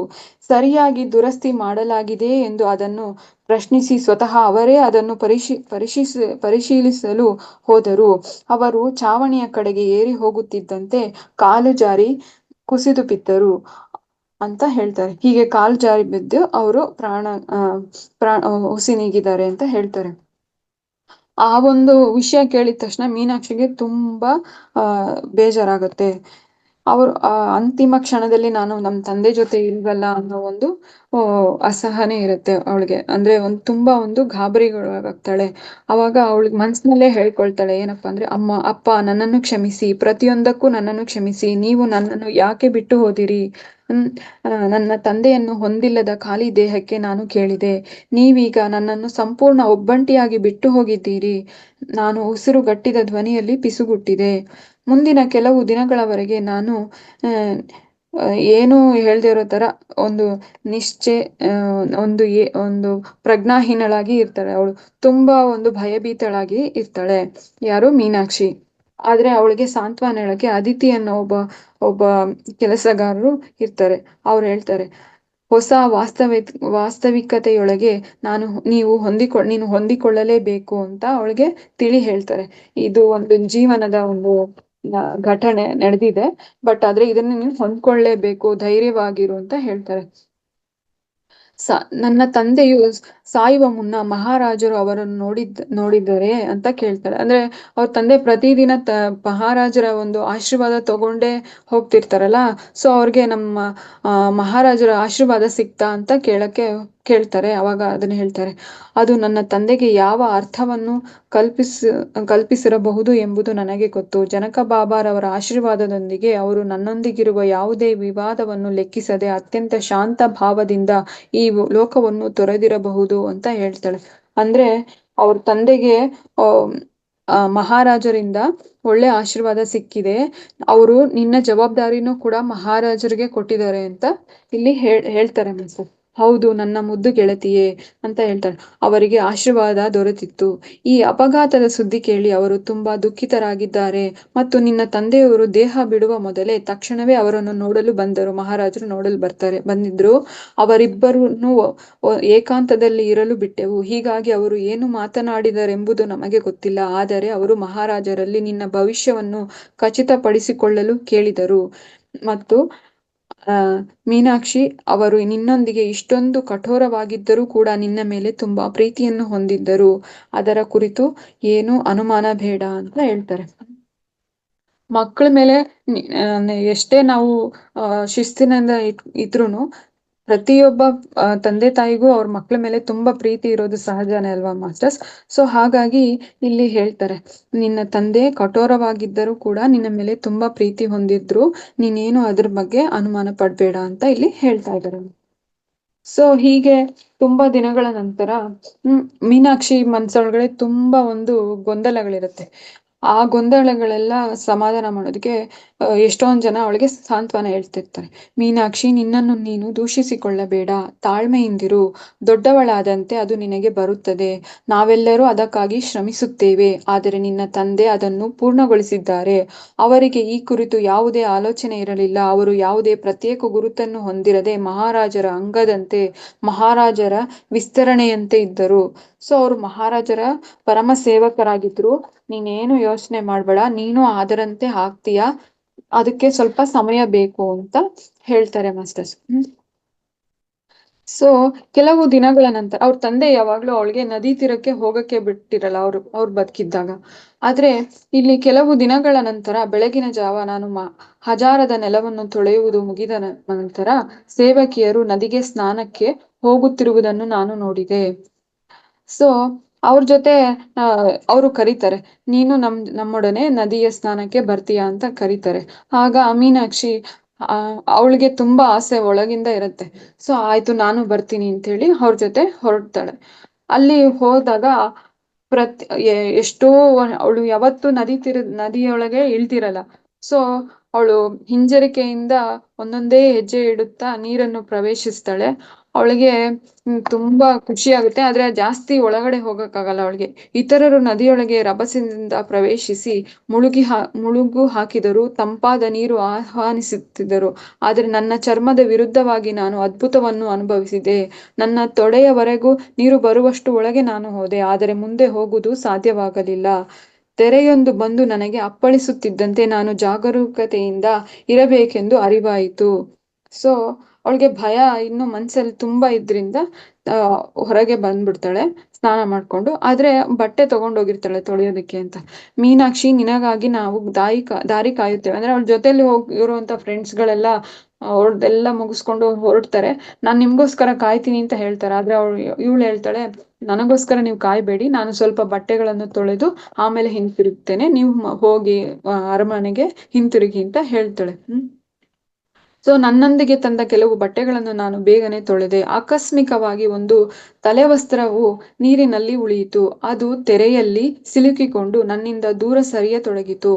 ಸರಿಯಾಗಿ ದುರಸ್ತಿ ಮಾಡಲಾಗಿದೆಯೇ ಎಂದು ಅದನ್ನು ಪ್ರಶ್ನಿಸಿ ಸ್ವತಃ ಅವರೇ ಅದನ್ನು ಪರಿಶೀಲಿಸಲು ಹೋದರು. ಅವರು ಚಾವಣಿಯ ಕಡೆಗೆ ಏರಿ ಹೋಗುತ್ತಿದ್ದಂತೆ ಕಾಲು ಜಾರಿ ಕುಸಿದು ಬಿದ್ದರು ಅಂತ ಹೇಳ್ತಾರೆ. ಹೀಗೆ ಕಾಲು ಜಾರಿ ಬಿದ್ದು ಅವರು ಹುಸಿ ನೀಗಿದ್ದಾರೆ ಅಂತ ಹೇಳ್ತಾರೆ. ಆ ಒಂದು ವಿಷಯ ಕೇಳಿದ ತಕ್ಷಣ ಮೀನಾಕ್ಷಿಗೆ ತುಂಬಾ ಬೇಜಾರಾಗುತ್ತೆ. ಅವರು ಅಂತಿಮ ಕ್ಷಣದಲ್ಲಿ ನಾನು ನಮ್ಮ ತಂದೆ ಜೊತೆ ಇಲ್ವಲ್ಲ ಅನ್ನೋ ಒಂದು ಅಸಹನೆ ಇರುತ್ತೆ ಅವಳಿಗೆ. ಅಂದ್ರೆ ತುಂಬಾ ಗಾಬರಿಗೊಳಗಾಗ್ತಾಳೆ. ಅವಾಗ ಅವಳಿಗೆ ಮನ್ಸಿನಲ್ಲೇ ಹೇಳ್ಕೊಳ್ತಾಳೆ, ಏನಪ್ಪಾ ಅಂದ್ರೆ, ಅಪ್ಪ ನನ್ನನ್ನು ಕ್ಷಮಿಸಿ, ಪ್ರತಿಯೊಂದಕ್ಕೂ ನನ್ನನ್ನು ಕ್ಷಮಿಸಿ. ನೀವು ನನ್ನನ್ನು ಯಾಕೆ ಬಿಟ್ಟು ಹೋದಿರಿ? ನನ್ನ ತಂದೆಯನ್ನು ಹೊಂದಿಲ್ಲದ ಖಾಲಿ ದೇಹಕ್ಕೆ ನಾನು ಕೇಳಿದೆ. ನೀವೀಗ ನನ್ನನ್ನು ಸಂಪೂರ್ಣ ಒಬ್ಬಂಟಿಯಾಗಿ ಬಿಟ್ಟು ಹೋಗಿದ್ದೀರಿ. ನಾನು ಉಸಿರುಗಟ್ಟಿದ ಧ್ವನಿಯಲ್ಲಿ ಪಿಸುಗುಟ್ಟಿದೆ. ಮುಂದಿನ ಕೆಲವು ದಿನಗಳವರೆಗೆ ನಾನು ಏನು ಹೇಳ್ದೇ ಇರೋ ತರ ಒಂದು ಒಂದು ಪ್ರಜ್ಞಾಹೀನಳಾಗಿ ಇರ್ತಾಳೆ. ಅವಳು ತುಂಬಾ ಭಯಭೀತಳಾಗಿ ಇರ್ತಾಳೆ. ಯಾರು? ಮೀನಾಕ್ಷಿ. ಆದ್ರೆ ಅವಳಿಗೆ ಸಾಂತ್ವನ ಹೇಳಕ್ಕೆ ಅದಿತಿ ಅನ್ನೋ ಒಬ್ಬ ಕೆಲಸಗಾರರು ಇರ್ತಾರೆ. ಅವ್ರು ಹೇಳ್ತಾರೆ, ಹೊಸ ವಾಸ್ತವಿಕತೆಯೊಳಗೆ ನೀನು ಹೊಂದಿಕೊಳ್ಳಲೇಬೇಕು ಅಂತ ಅವಳಿಗೆ ತಿಳಿ ಹೇಳ್ತಾರೆ. ಇದು ಒಂದು ಜೀವನದ ಒಂದು ಘಟನೆ ನಡೆದಿದೆ, ಬಟ್ ಆದ್ರೆ ಇದನ್ನ ನೀನು ಹೊಂದ್ಕೊಳ್ಳೇಬೇಕು, ಧೈರ್ಯವಾಗಿರು ಅಂತ ಹೇಳ್ತಾರೆ. ನನ್ನ ತಂದೆಯು ಸಾಯುವ ಮುನ್ನ ಮಹಾರಾಜರು ಅವರನ್ನು ನೋಡಿದರೆ ಅಂತ ಕೇಳ್ತಾರೆ. ಅಂದ್ರೆ ಅವ್ರ ತಂದೆ ಪ್ರತಿದಿನ ಮಹಾರಾಜರ ಒಂದು ಆಶೀರ್ವಾದ ತಗೊಂಡೇ ಹೋಗ್ತಿರ್ತಾರಲ್ಲ. ಸೊ ಅವ್ರಿಗೆ ನಮ್ಮ ಮಹಾರಾಜರ ಆಶೀರ್ವಾದ ಸಿಕ್ತಾ ಅಂತ ಕೇಳ್ತಾರೆ. ಅವಾಗ ಅದನ್ನ ಹೇಳ್ತಾರೆ, ಅದು ನನ್ನ ತಂದೆಗೆ ಯಾವ ಅರ್ಥವನ್ನು ಕಲ್ಪಿಸಿರಬಹುದು ಎಂಬುದು ನನಗೆ ಗೊತ್ತು. ಜನಕ ಬಾಬಾರವರ ಆಶೀರ್ವಾದದೊಂದಿಗೆ ಅವರು ನನ್ನೊಂದಿಗಿರುವ ಯಾವುದೇ ವಿವಾದವನ್ನು ಲೆಕ್ಕಿಸದೆ ಅತ್ಯಂತ ಶಾಂತ ಭಾವದಿಂದ ಈ ಲೋಕವನ್ನು ತೊರೆದಿರಬಹುದು ಅಂತ ಹೇಳ್ತಾಳೆ. ಅಂದ್ರೆ ಅವ್ರ ತಂದೆಗೆ ಮಹಾರಾಜರಿಂದ ಒಳ್ಳೆ ಆಶೀರ್ವಾದ ಸಿಕ್ಕಿದೆ. ಅವರು ನಿನ್ನ ಜವಾಬ್ದಾರಿನೂ ಕೂಡ ಮಹಾರಾಜರಿಗೆ ಕೊಟ್ಟಿದ್ದಾರೆ ಅಂತ ಇಲ್ಲಿ ಹೇಳ್ತಾರೆ. ಹೌದು ನನ್ನ ಮುದ್ದು ಗೆಳತಿಯೇ ಅಂತ ಹೇಳ್ತಾಳೆ. ಅವರಿಗೆ ಆಶೀರ್ವಾದ ದೊರೆತಿತ್ತು. ಈ ಅಪಘಾತದ ಸುದ್ದಿ ಕೇಳಿ ಅವರು ತುಂಬಾ ದುಃಖಿತರಾಗಿದ್ದಾರೆ. ಮತ್ತು ನಿನ್ನ ತಂದೆಯವರು ದೇಹ ಬಿಡುವ ಮೊದಲೇ ತಕ್ಷಣವೇ ಅವರನ್ನು ನೋಡಲು ಬಂದರು. ಮಹಾರಾಜರು ನೋಡಲು ಬಂದಿದ್ರು. ಅವರಿಬ್ಬರನ್ನು ಏಕಾಂತದಲ್ಲಿ ಇರಲು ಬಿಟ್ಟೆವು. ಹೀಗಾಗಿ ಅವರು ಏನು ಮಾತನಾಡಿದರೆಂಬುದು ನಮಗೆ ಗೊತ್ತಿಲ್ಲ. ಆದರೆ ಅವರು ಮಹಾರಾಜರಲ್ಲಿ ನಿನ್ನ ಭವಿಷ್ಯವನ್ನು ಖಚಿತಪಡಿಸಿಕೊಳ್ಳಲು ಕೇಳಿದರು. ಮತ್ತು ಮೀನಾಕ್ಷಿ, ಅವರು ನಿನ್ನೊಂದಿಗೆ ಇಷ್ಟೊಂದು ಕಠೋರವಾಗಿದ್ದರೂ ಕೂಡ ನಿನ್ನ ಮೇಲೆ ತುಂಬಾ ಪ್ರೀತಿಯನ್ನು ಹೊಂದಿದ್ದರು. ಅದರ ಕುರಿತು ಏನೂ ಅನುಮಾನ ಬೇಡ ಅಂತ ಹೇಳ್ತಾರೆ. ಮಕ್ಕಳ ಮೇಲೆ ಎಷ್ಟೇ ನಾವು ಶಿಸ್ತಿನಿಂದ ಇದ್ರೂನು ಪ್ರತಿಯೊಬ್ಬ ತಂದೆ ತಾಯಿಗೂ ಅವ್ರ ಮಕ್ಕಳ ಮೇಲೆ ತುಂಬಾ ಪ್ರೀತಿ ಇರೋದು ಸಹಜನೇ ಅಲ್ವಾ ಮಾಸ್ಟರ್ಸ್? ಸೊ ಹಾಗಾಗಿ ಇಲ್ಲಿ ಹೇಳ್ತಾರೆ, ನಿನ್ನ ತಂದೆ ಕಠೋರವಾಗಿದ್ದರೂ ಕೂಡ ನಿನ್ನ ಮೇಲೆ ತುಂಬಾ ಪ್ರೀತಿ ಹೊಂದಿದ್ರು. ನೀನೇನು ಅದ್ರ ಬಗ್ಗೆ ಅನುಮಾನ ಪಡ್ಬೇಡ ಅಂತ ಇಲ್ಲಿ ಹೇಳ್ತಾ ಇದ್ದಾರೆ. ಸೊ ಹೀಗೆ ತುಂಬಾ ದಿನಗಳ ನಂತರ ಮೀನಾಕ್ಷಿ ಮನ್ಸೊಳಗಡೆ ತುಂಬಾ ಗೊಂದಲಗಳಿರುತ್ತೆ. ಆ ಗೊಂದಲಗಳೆಲ್ಲ ಸಮಾಧಾನ ಮಾಡೋದಕ್ಕೆ ಎಷ್ಟೊಂದ್ ಜನ ಅವಳಿಗೆ ಸಾಂತ್ವನ ಹೇಳ್ತಿರ್ತಾರೆ. ಮೀನಾಕ್ಷಿ, ನಿನ್ನನ್ನು ನೀನು ದೂಷಿಸಿಕೊಳ್ಳಬೇಡ, ತಾಳ್ಮೆಯಿಂದಿರು. ದೊಡ್ಡವಳಾದಂತೆ ಅದು ನಿನಗೆ ಬರುತ್ತದೆ. ನಾವೆಲ್ಲರೂ ಅದಕ್ಕಾಗಿ ಶ್ರಮಿಸುತ್ತೇವೆ. ಆದರೆ ನಿನ್ನ ತಂದೆ ಅದನ್ನು ಪೂರ್ಣಗೊಳಿಸಿದ್ದಾರೆ. ಅವರಿಗೆ ಈ ಕುರಿತು ಯಾವುದೇ ಆಲೋಚನೆ ಇರಲಿಲ್ಲ. ಅವರು ಯಾವುದೇ ಪ್ರತ್ಯೇಕ ಗುರುತನ್ನು ಹೊಂದಿರದೆ ಮಹಾರಾಜರ ಅಂಗದಂತೆ, ಮಹಾರಾಜರ ವಿಸ್ತರಣೆಯಂತೆ ಇದ್ದರು. ಸೊ ಅವರು ಮಹಾರಾಜರ ಪರಮ ಸೇವಕರಾಗಿದ್ರು. ನೀನೇನು ಯೋಚನೆ ಮಾಡ್ಬೇಡ, ನೀನು ಅದರಂತೆ ಆಗ್ತೀಯಾ, ಅದಕ್ಕೆ ಸ್ವಲ್ಪ ಸಮಯ ಬೇಕು ಅಂತ ಹೇಳ್ತಾರೆ ಮಾಸ್ಟರ್ಸ್. ಸೊ ಕೆಲವು ದಿನಗಳ ನಂತರ ಅವ್ರ ತಂದೆ ಯಾವಾಗ್ಲೂ ಅವಳಿಗೆ ನದಿ ತೀರಕ್ಕೆ ಹೋಗಕ್ಕೆ ಬಿಟ್ಟಿರಲ್ಲ, ಅವ್ರು ಬದುಕಿದ್ದಾಗ. ಆದ್ರೆ ಇಲ್ಲಿ ಕೆಲವು ದಿನಗಳ ನಂತರ ಬೆಳಗಿನ ಜಾವ ನಾನು ಹಜಾರದ ನೆಲವನ್ನು ತೊಳೆಯುವುದು ಮುಗಿದ ನಂತರ ಸೇವಕಿಯರು ನದಿಗೆ ಸ್ನಾನಕ್ಕೆ ಹೋಗುತ್ತಿರುವುದನ್ನು ನಾನು ನೋಡಿದೆ. ಸೊ ಅವ್ರ ಜೊತೆ ಅವರು ಕರೀತಾರೆ, ನೀನು ನಮ್ಮೊಡನೆ ನದಿಯ ಸ್ನಾನಕ್ಕೆ ಬರ್ತೀಯಾ ಅಂತ ಕರೀತಾರೆ. ಆಗ ಮೀನಾಕ್ಷಿ ಅವಳಿಗೆ ತುಂಬಾ ಆಸೆ ಒಳಗಿಂದ ಇರುತ್ತೆ. ಸೊ ಆಯ್ತು ನಾನು ಬರ್ತೀನಿ ಅಂತ ಹೇಳಿ ಅವ್ರ ಜೊತೆ ಹೊರಡ್ತಾಳೆ. ಅಲ್ಲಿ ಹೋದಾಗ ಎಷ್ಟೋ ಅವಳು ಯಾವತ್ತು ನದಿಯೊಳಗೆ ಇಳ್ತಿರಲ್ಲ. ಸೊ ಅವಳು ಹಿಂಜರಿಕೆಯಿಂದ ಒಂದೊಂದೇ ಹೆಜ್ಜೆ ಇಡುತ್ತಾ ನೀರನ್ನು ಪ್ರವೇಶಿಸ್ತಾಳೆ. ಅವಳಿಗೆ ತುಂಬಾ ಖುಷಿ ಆಗುತ್ತೆ, ಆದ್ರೆ ಜಾಸ್ತಿ ಒಳಗಡೆ ಹೋಗಕ್ಕಾಗಲ್ಲ ಅವಳಿಗೆ. ಇತರರು ನದಿಯೊಳಗೆ ರಭಸದಿಂದ ಪ್ರವೇಶಿಸಿ ಮುಳುಗು ಹಾಕಿದರು, ತಂಪಾದ ನೀರು ಆಹ್ವಾನಿಸುತ್ತಿದ್ದರು. ಆದರೆ ನನ್ನ ಚರ್ಮದ ವಿರುದ್ಧವಾಗಿ ನಾನು ಅದ್ಭುತವನ್ನು ಅನುಭವಿಸಿದೆ. ನನ್ನ ತೊಡೆಯವರೆಗೂ ನೀರು ಬರುವಷ್ಟು ಒಳಗೆ ನಾನು ಹೋದೆ, ಆದರೆ ಮುಂದೆ ಹೋಗುವುದು ಸಾಧ್ಯವಾಗಲಿಲ್ಲ. ತೆರೆಯೊಂದು ಬಂದು ನನಗೆ ಅಪ್ಪಳಿಸುತ್ತಿದ್ದಂತೆ ನಾನು ಜಾಗರೂಕತೆಯಿಂದ ಇರಬೇಕೆಂದು ಅರಿವಾಯಿತು. ಸೊ ಅವಳಿಗೆ ಭಯ ಇನ್ನು ಮನ್ಸಲ್ಲಿ ತುಂಬಾ ಇದ್ರಿಂದ ಹೊರಗೆ ಬಂದ್ಬಿಡ್ತಾಳೆ ಸ್ನಾನ ಮಾಡ್ಕೊಂಡು. ಆದ್ರೆ ಬಟ್ಟೆ ತಗೊಂಡೋಗಿರ್ತಾಳೆ ತೊಳೆಯೋದಕ್ಕೆ ಅಂತ. ಮೀನಾಕ್ಷಿ, ನಿನಗಾಗಿ ನಾವು ದಾರಿ ಕಾಯುತ್ತೇವೆ ಅಂದ್ರೆ ಅವಳ ಜೊತೆಲಿ ಇರುವಂತ ಫ್ರೆಂಡ್ಸ್ಗಳೆಲ್ಲ ಅವ್ರದ್ದೆಲ್ಲ ಮುಗಿಸ್ಕೊಂಡು ಹೊರಡ್ತಾರೆ. ನಾನ್ ನಿಮ್ಗೋಸ್ಕರ ಕಾಯ್ತೀನಿ ಅಂತ ಹೇಳ್ತಾರೆ. ಆದ್ರೆ ಇವಳು ಹೇಳ್ತಾಳೆ, ನನಗೋಸ್ಕರ ನೀವು ಕಾಯ್ಬೇಡಿ, ನಾನು ಸ್ವಲ್ಪ ಬಟ್ಟೆಗಳನ್ನು ತೊಳೆದು ಆಮೇಲೆ ಹಿಂತಿರುಗ್ತೇನೆ, ನೀವು ಹೋಗಿ ಅರಮನೆಗೆ ಹಿಂತಿರುಗಿ ಅಂತ ಹೇಳ್ತಾಳೆ. ಸೊ ನನ್ನೊಂದಿಗೆ ತಂದ ಕೆಲವು ಬಟ್ಟೆಗಳನ್ನು ನಾನು ಬೇಗನೆ ತೊಳೆದೆ. ಆಕಸ್ಮಿಕವಾಗಿ ಒಂದು ತಲೆವಸ್ತ್ರವು ನೀರಿನಲ್ಲಿ ಉಳಿಯಿತು. ಅದು ತೆರೆಯಲ್ಲಿ ಸಿಲುಕಿಕೊಂಡು ನನ್ನಿಂದ ದೂರ ಸರಿಯತೊಡಗಿತು.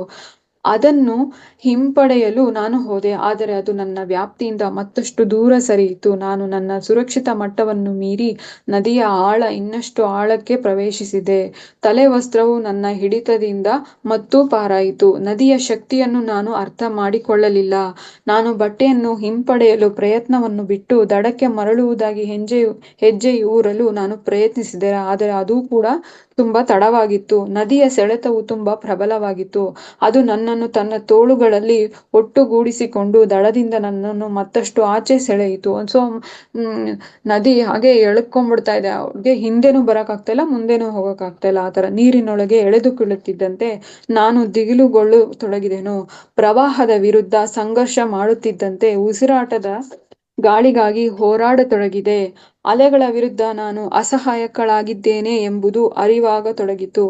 ಅದನ್ನು ಹಿಂಪಡೆಯಲು ನಾನು ಹೋದೆ, ಆದರೆ ಅದು ನನ್ನ ವ್ಯಾಪ್ತಿಯಿಂದ ಮತ್ತಷ್ಟು ದೂರ ಸರಿಯಿತು. ನಾನು ನನ್ನ ಸುರಕ್ಷಿತ ಮಟ್ಟವನ್ನು ಮೀರಿ ನದಿಯ ಆಳ ಇನ್ನಷ್ಟು ಆಳಕ್ಕೆ ಪ್ರವೇಶಿಸಿದೆ. ತಲೆವಸ್ತ್ರವು ನನ್ನ ಹಿಡಿತದಿಂದ ಮತ್ತೂ ಪಾರಾಯಿತು. ನದಿಯ ಶಕ್ತಿಯನ್ನು ನಾನು ಅರ್ಥ ಮಾಡಿಕೊಳ್ಳಲಿಲ್ಲ. ನಾನು ಬಟ್ಟೆಯನ್ನು ಹಿಂಪಡೆಯಲು ಪ್ರಯತ್ನವನ್ನು ಬಿಟ್ಟು ದಡಕ್ಕೆ ಮರಳುವುದಾಗಿ ಹೆಜ್ಜೆ ಊರಲು ನಾನು ಪ್ರಯತ್ನಿಸಿದೆ, ಆದರೆ ಅದು ಕೂಡ ತುಂಬಾ ತಡವಾಗಿತ್ತು. ನದಿಯ ಸೆಳೆತವು ತುಂಬಾ ಪ್ರಬಲವಾಗಿತ್ತು. ಅದು ನನ್ನನ್ನು ತನ್ನ ತೋಳುಗಳಲ್ಲಿ ಒಟ್ಟುಗೂಡಿಸಿಕೊಂಡು ದಡದಿಂದ ನನ್ನನ್ನು ಮತ್ತಷ್ಟು ಆಚೆ ಸೆಳೆಯಿತು. ಸೊ ನದಿ ಹಾಗೆ ಎಳ್ಕೊಂಡ್ಬಿಡ್ತಾ ಇದೆ. ಅವ್ರಿಗೆ ಹಿಂದೆನೂ ಬರಕ್ಕಾಗ್ತಾ ಮುಂದೆನೂ ಹೋಗಕ್ಕಾಗ್ತಾ ಇಲ್ಲ. ಆತರ ನೀರಿನೊಳಗೆ ಎಳೆದುಕೊಳ್ಳುತ್ತಿದ್ದಂತೆ ನಾನು ದಿಗಿಲುಗೊಳ್ಳತೊಡಗಿದೆನು. ಪ್ರವಾಹದ ವಿರುದ್ಧ ಸಂಘರ್ಷ ಮಾಡುತ್ತಿದ್ದಂತೆ ಉಸಿರಾಟದ ಗಾಳಿಗಾಗಿ ಹೋರಾಡತೊಡಗಿದೆ. ಅಲೆಗಳ ವಿರುದ್ಧ ನಾನು ಅಸಹಾಯಕಳಾಗಿದ್ದೇನೆ ಎಂಬುದು ಅರಿವಾಗತೊಡಗಿತು.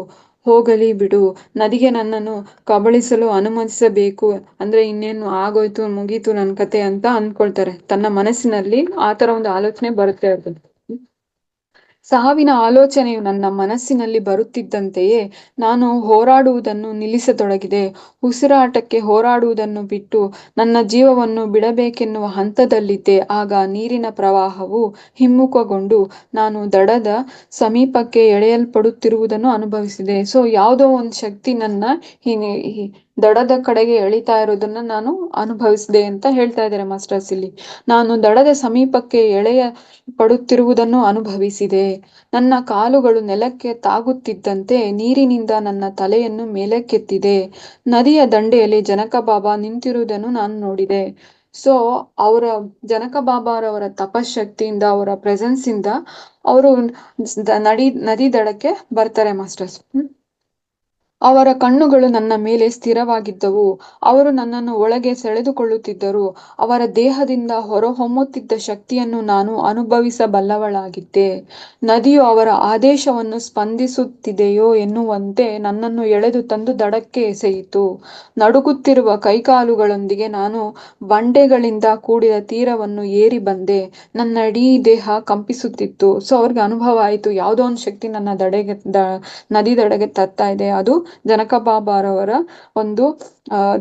ಹೋಗಲಿ ಬಿಡು, ನದಿಗೆ ನನ್ನನ್ನು ಕಬಳಿಸಲು ಅನುಮತಿಸಬೇಕು ಅಂದ್ರೆ ಇನ್ನೇನು ಆಗೋಯ್ತು, ಮುಗೀತು ನನ್ನ ಕತೆ ಅಂತ ಅಂದ್ಕೊಳ್ತಾರೆ. ತನ್ನ ಮನಸ್ಸಿನಲ್ಲಿ ಆತರ ಒಂದು ಆಲೋಚನೆ ಬರುತ್ತೆ ಅವ್ರಿಗೆ. ಸಾವಿನ ಆಲೋಚನೆಯು ನನ್ನ ಮನಸ್ಸಿನಲ್ಲಿ ಬರುತ್ತಿದ್ದಂತೆಯೇ ನಾನು ಹೋರಾಡುವುದನ್ನು ನಿಲ್ಲಿಸತೊಡಗಿದೆ. ಉಸಿರಾಟಕ್ಕೆ ಹೋರಾಡುವುದನ್ನು ಬಿಟ್ಟು ನನ್ನ ಜೀವವನ್ನು ಬಿಡಬೇಕೆನ್ನುವ ಹಂತದಲ್ಲಿದ್ದೆ. ಆಗ ನೀರಿನ ಪ್ರವಾಹವು ಹಿಮ್ಮುಖಗೊಂಡು ನಾನು ದಡದ ಸಮೀಪಕ್ಕೆ ಎಳೆಯಲ್ಪಡುತ್ತಿರುವುದನ್ನು ಅನುಭವಿಸಿದೆ. ಸೊ ಯಾವುದೋ ಒಂದು ಶಕ್ತಿ ನನ್ನ ದಡದ ಕಡೆಗೆ ಎಳಿತಾ ಇರೋದನ್ನ ನಾನು ಅನುಭವಿಸಿದೆ ಅಂತ ಹೇಳ್ತಾ ಇದ್ದಾರೆ ಮಾಸ್ಟರ್ಸ್ ಇಲ್ಲಿ. ನಾನು ದಡದ ಸಮೀಪಕ್ಕೆ ಎಳೆಯಲ್ಪಡುತ್ತಿರುವುದನ್ನು ಅನುಭವಿಸಿದೆ. ನನ್ನ ಕಾಲುಗಳು ನೆಲಕ್ಕೆ ತಾಗುತ್ತಿದ್ದಂತೆ ನೀರಿನಿಂದ ನನ್ನ ತಲೆಯನ್ನು ಮೇಲಕ್ಕೆತ್ತಿದೆ. ನದಿಯ ದಂಡೆಯಲ್ಲಿ ಜನಕ ಬಾಬಾ ನಿಂತಿರುವುದನ್ನು ನಾನು ನೋಡಿದೆ. ಸೊ ಅವರ ಜನಕ ಬಾಬಾರವರ ತಪಶಕ್ತಿಯಿಂದ, ಅವರ ಪ್ರೆಸೆನ್ಸ್ ಇಂದ ಅವರು ನದಿ ದಡಕ್ಕೆ ಬರ್ತಾರೆ ಮಾಸ್ಟರ್ಸ್. ಅವರ ಕಣ್ಣುಗಳು ನನ್ನ ಮೇಲೆ ಸ್ಥಿರವಾಗಿದ್ದವು. ಅವರು ನನ್ನನ್ನು ಒಳಗೆ ಸೆಳೆದುಕೊಳ್ಳುತ್ತಿದ್ದರು. ಅವರ ದೇಹದಿಂದ ಹೊರಹೊಮ್ಮುತ್ತಿದ್ದ ಶಕ್ತಿಯನ್ನು ನಾನು ಅನುಭವಿಸಬಲ್ಲವಳಾಗಿದ್ದೆ. ನದಿಯು ಅವರ ಆದೇಶವನ್ನು ಸ್ಪಂದಿಸುತ್ತಿದೆಯೋ ಎನ್ನುವಂತೆ ನನ್ನನ್ನು ಎಳೆದು ತಂದು ದಡಕ್ಕೆ ಎಸೆಯಿತು. ನಡುಗುತ್ತಿರುವ ಕೈಕಾಲುಗಳೊಂದಿಗೆ ನಾನು ಬಂಡೆಗಳಿಂದ ಕೂಡಿದ ತೀರವನ್ನು ಏರಿ ಬಂದೆ. ನನ್ನ ಇಡೀ ದೇಹ ಕಂಪಿಸುತ್ತಿತ್ತು. ಸೊ ಅವ್ರಿಗೆ ಅನುಭವ ಆಯಿತು, ಯಾವುದೋ ಒಂದು ಶಕ್ತಿ ನನ್ನ ನದಿ ದಡೆಗೆ ತರ್ತಾ ಇದೆ. ಅದು ಜನಕ ಬಾಬಾರವರ ಒಂದು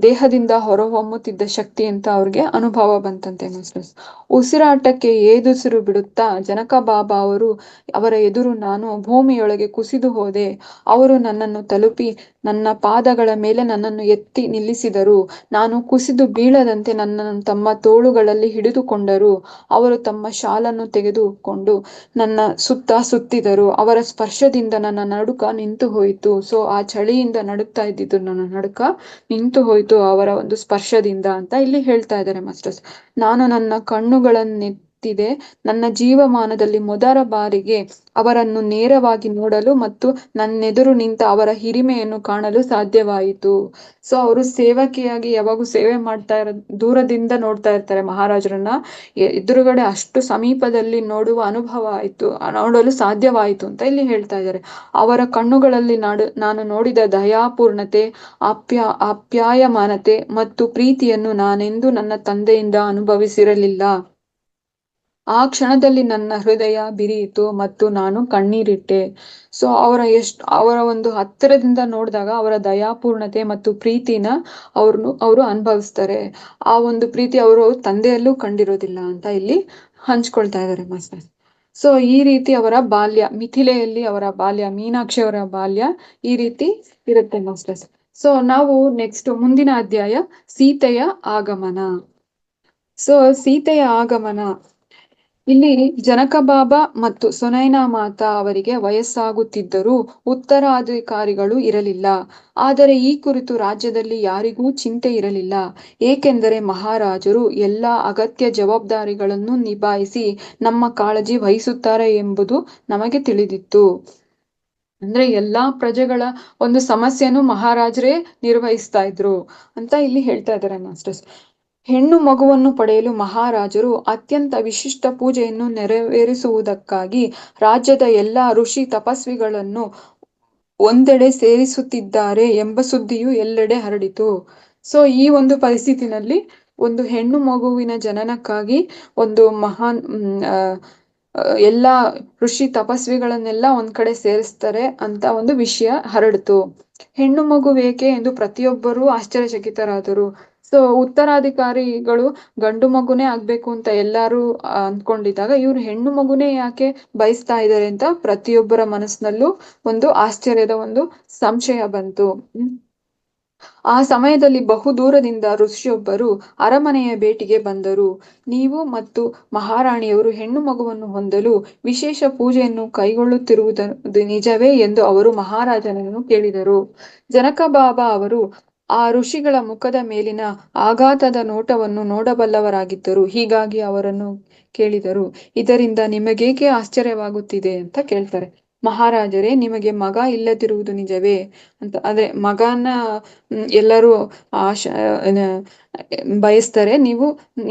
ದೇಹದಿಂದ ಹೊರಹೊಮ್ಮುತ್ತಿದ್ದ ಶಕ್ತಿ ಅಂತ ಅವ್ರಿಗೆ ಅನುಭವ ಬಂತಂತೆ ಮಾಸ್ಟರ್ಸ್. ಉಸಿರಾಟಕ್ಕೆ ಏದುಸಿರು ಬಿಡುತ್ತಾ ಜನಕ ಬಾಬಾ ಅವರ ಎದುರು ನಾನು ಭೂಮಿಯೊಳಗೆ ಕುಸಿದು ಹೋದೆ. ಅವರು ನನ್ನನ್ನು ತಲುಪಿ ನನ್ನ ಪಾದಗಳ ಮೇಲೆ ನನ್ನನ್ನು ಎತ್ತಿ ನಿಲ್ಲಿಸಿದರು. ನಾನು ಕುಸಿದು ಬೀಳದಂತೆ ನನ್ನನ್ನು ತಮ್ಮ ತೋಳುಗಳಲ್ಲಿ ಹಿಡಿದುಕೊಂಡರು. ಅವರು ತಮ್ಮ ಶಾಲನ್ನು ತೆಗೆದುಕೊಂಡು ನನ್ನ ಸುತ್ತ ಸುತ್ತಿದರು. ಅವರ ಸ್ಪರ್ಶದಿಂದ ನನ್ನ ನಡುಕ ನಿಂತು ಹೋಯಿತು. ಸೊ ಆ ಚಳಿಯಿಂದ ನಡುಗ್ತಾ ಇದ್ದಿದ್ದು ನನ್ನ ನಡುಕ ನಿಂತು ಹೋಯಿತು ಅವರ ಒಂದು ಸ್ಪರ್ಶದಿಂದ ಅಂತ ಇಲ್ಲಿ ಹೇಳ್ತಾ ಇದ್ದಾರೆ ಮಾಸ್ಟರ್ಸ್. ನಾನು ನನ್ನ ಕಣ್ಣುಗಳನ್ನೆತ್ತಿದೆ. ನನ್ನ ಜೀವಮಾನದಲ್ಲಿ ಮೊದಲ ಬಾರಿಗೆ ಅವರನ್ನು ನೇರವಾಗಿ ನೋಡಲು ಮತ್ತು ನನ್ನೆದುರು ನಿಂತ ಅವರ ಹಿರಿಮೆಯನ್ನು ಕಾಣಲು ಸಾಧ್ಯವಾಯಿತು. ಸೊ ಅವರು ಸೇವಕಿಯಾಗಿ ಯಾವಾಗೂ ಸೇವೆ ಮಾಡ್ತಾ ದೂರದಿಂದ ನೋಡ್ತಾ ಇರ್ತಾರೆ ಮಹಾರಾಜರನ್ನ. ಎದುರುಗಡೆ ಅಷ್ಟು ಸಮೀಪದಲ್ಲಿ ನೋಡುವ ಅನುಭವ ಆಯ್ತು, ನೋಡಲು ಸಾಧ್ಯವಾಯಿತು ಅಂತ ಇಲ್ಲಿ ಹೇಳ್ತಾ ಇದ್ದಾರೆ. ಅವರ ಕಣ್ಣುಗಳಲ್ಲಿ ನಾನು ನೋಡಿದ ದಯಾಪೂರ್ಣತೆ, ಆಪ್ಯಾಯಮಾನತೆ ಮತ್ತು ಪ್ರೀತಿಯನ್ನು ನಾನೆಂದೂ ನನ್ನ ತಂದೆಯಿಂದ ಅನುಭವಿಸಿರಲಿಲ್ಲ. ಆ ಕ್ಷಣದಲ್ಲಿ ನನ್ನ ಹೃದಯ ಬಿರಿಯಿತು ಮತ್ತು ನಾನು ಕಣ್ಣೀರಿಟ್ಟೆ. ಸೊ ಅವರ ಒಂದು ಹತ್ತಿರದಿಂದ ನೋಡಿದಾಗ ಅವರ ದಯಾಪೂರ್ಣತೆ ಮತ್ತು ಪ್ರೀತಿನ ಅವರು ಅನುಭವಿಸ್ತಾರೆ. ಆ ಒಂದು ಪ್ರೀತಿ ಅವರು ತಂದೆಯಲ್ಲೂ ಕಂಡಿರೋದಿಲ್ಲ ಅಂತ ಇಲ್ಲಿ ಹಂಚ್ಕೊಳ್ತಾ ಇದ್ದಾರೆ ಮಾಸ್ಟರ್. ಸೊ ಈ ರೀತಿ ಅವರ ಬಾಲ್ಯ, ಮಿಥಿಲೆಯಲ್ಲಿ ಅವರ ಬಾಲ್ಯ, ಮೀನಾಕ್ಷಿ ಅವರ ಬಾಲ್ಯ ಈ ರೀತಿ ಇರುತ್ತೆ ಮಾಸ್ಟರ್ಸ್. ಸೊ ನಾವು ನೆಕ್ಸ್ಟ್ ಮುಂದಿನ ಅಧ್ಯಾಯ ಸೀತೆಯ ಆಗಮನ. ಸೊ ಸೀತೆಯ ಆಗಮನ ಇಲ್ಲಿ ಜನಕ ಬಾಬಾ ಮತ್ತು ಸುನೈನಾ ಮಾತಾ ಅವರಿಗೆ ವಯಸ್ಸಾಗುತ್ತಿದ್ದರೂ ಉತ್ತರಾಧಿಕಾರಿಗಳು ಇರಲಿಲ್ಲ. ಆದರೆ ಈ ಕುರಿತು ರಾಜ್ಯದಲ್ಲಿ ಯಾರಿಗೂ ಚಿಂತೆ ಇರಲಿಲ್ಲ, ಏಕೆಂದರೆ ಮಹಾರಾಜರು ಎಲ್ಲ ಅಗತ್ಯ ಜವಾಬ್ದಾರಿಗಳನ್ನು ನಿಭಾಯಿಸಿ ನಮ್ಮ ಕಾಳಜಿ ವಹಿಸುತ್ತಾರೆ ಎಂಬುದು ನಮಗೆ ತಿಳಿದಿತ್ತು. ಅಂದ್ರೆ ಎಲ್ಲಾ ಪ್ರಜೆಗಳ ಒಂದು ಸಮಸ್ಯೆಯನ್ನು ಮಹಾರಾಜರೇ ನಿರ್ವಹಿಸ್ತಾ ಇದ್ರು ಅಂತ ಇಲ್ಲಿ ಹೇಳ್ತಾ ಇದ್ದಾರೆ ಮಾಸ್ಟರ್ಸ್. ಹೆಣ್ಣು ಮಗುವನ್ನು ಪಡೆಯಲು ಮಹಾರಾಜರು ಅತ್ಯಂತ ವಿಶಿಷ್ಟ ಪೂಜೆಯನ್ನು ನೆರವೇರಿಸುವುದಕ್ಕಾಗಿ ರಾಜ್ಯದ ಎಲ್ಲ ಋಷಿ ತಪಸ್ವಿಗಳನ್ನು ಒಂದೆಡೆ ಸೇರಿಸುತ್ತಿದ್ದಾರೆ ಎಂಬ ಸುದ್ದಿಯು ಎಲ್ಲೆಡೆ ಹರಡಿತು. ಸೊ ಈ ಒಂದು ಪರಿಸ್ಥಿತಿನಲ್ಲಿ ಒಂದು ಹೆಣ್ಣು ಮಗುವಿನ ಜನನಕ್ಕಾಗಿ ಒಂದು ಮಹಾನ್ ಎಲ್ಲ ಋಷಿ ತಪಸ್ವಿಗಳನ್ನೆಲ್ಲ ಒಂದ್ ಕಡೆ ಸೇರಿಸ್ತಾರೆ ಅಂತ ಒಂದು ವಿಷಯ ಹರಡಿತು. ಹೆಣ್ಣು ಮಗು ಬೇಕೆ ಎಂದು ಪ್ರತಿಯೊಬ್ಬರೂ ಆಶ್ಚರ್ಯಚಕಿತರಾದರು. ಸೊ ಉತ್ತರಾಧಿಕಾರಿಗಳು ಗಂಡು ಮಗುನೇ ಆಗ್ಬೇಕು ಅಂತ ಎಲ್ಲಾರು ಅಂದ್ಕೊಂಡಿದ್ದಾಗ ಇವ್ರು ಹೆಣ್ಣು ಮಗುನೇ ಯಾಕೆ ಬಯಸ್ತಾ ಇದ್ದಾರೆ ಅಂತ ಪ್ರತಿಯೊಬ್ಬರ ಮನಸ್ಸಿನಲ್ಲೂ ಒಂದು ಆಶ್ಚರ್ಯದ ಒಂದು ಸಂಶಯ ಬಂತು. ಆ ಸಮಯದಲ್ಲಿ ಬಹುದೂರದಿಂದ ಋಷಿಯೊಬ್ಬರು ಅರಮನೆಯ ಭೇಟಿಗೆ ಬಂದರು. ನೀವು ಮತ್ತು ಮಹಾರಾಣಿಯವರು ಹೆಣ್ಣು ಮಗುವನ್ನು ಹೊಂದಲು ವಿಶೇಷ ಪೂಜೆಯನ್ನು ಕೈಗೊಳ್ಳುತ್ತಿರುವುದು ನಿಜವೇ ಎಂದು ಅವರು ಮಹಾರಾಜನನ್ನು ಕೇಳಿದರು. ಜನಕ ಬಾಬಾ ಅವರು ಆ ಋಷಿಗಳ ಮುಖದ ಮೇಲಿನ ಆಘಾತದ ನೋಟವನ್ನು ನೋಡಬಲ್ಲವರಾಗಿದ್ದರು. ಹೀಗಾಗಿ ಅವರನ್ನು ಕೇಳಿದರು, ಇದರಿಂದ ನಿಮಗೇಕೆ ಆಶ್ಚರ್ಯವಾಗುತ್ತಿದೆ ಅಂತ ಕೇಳ್ತಾರೆ. ಮಹಾರಾಜರೇ, ನಿಮಗೆ ಮಗ ಇಲ್ಲದಿರುವುದು ನಿಜವೇ ಅಂತ. ಅಂದ್ರೆ ಮಗನ ಎಲ್ಲರೂ ಬಯಸ್ತಾರೆ, ನೀವು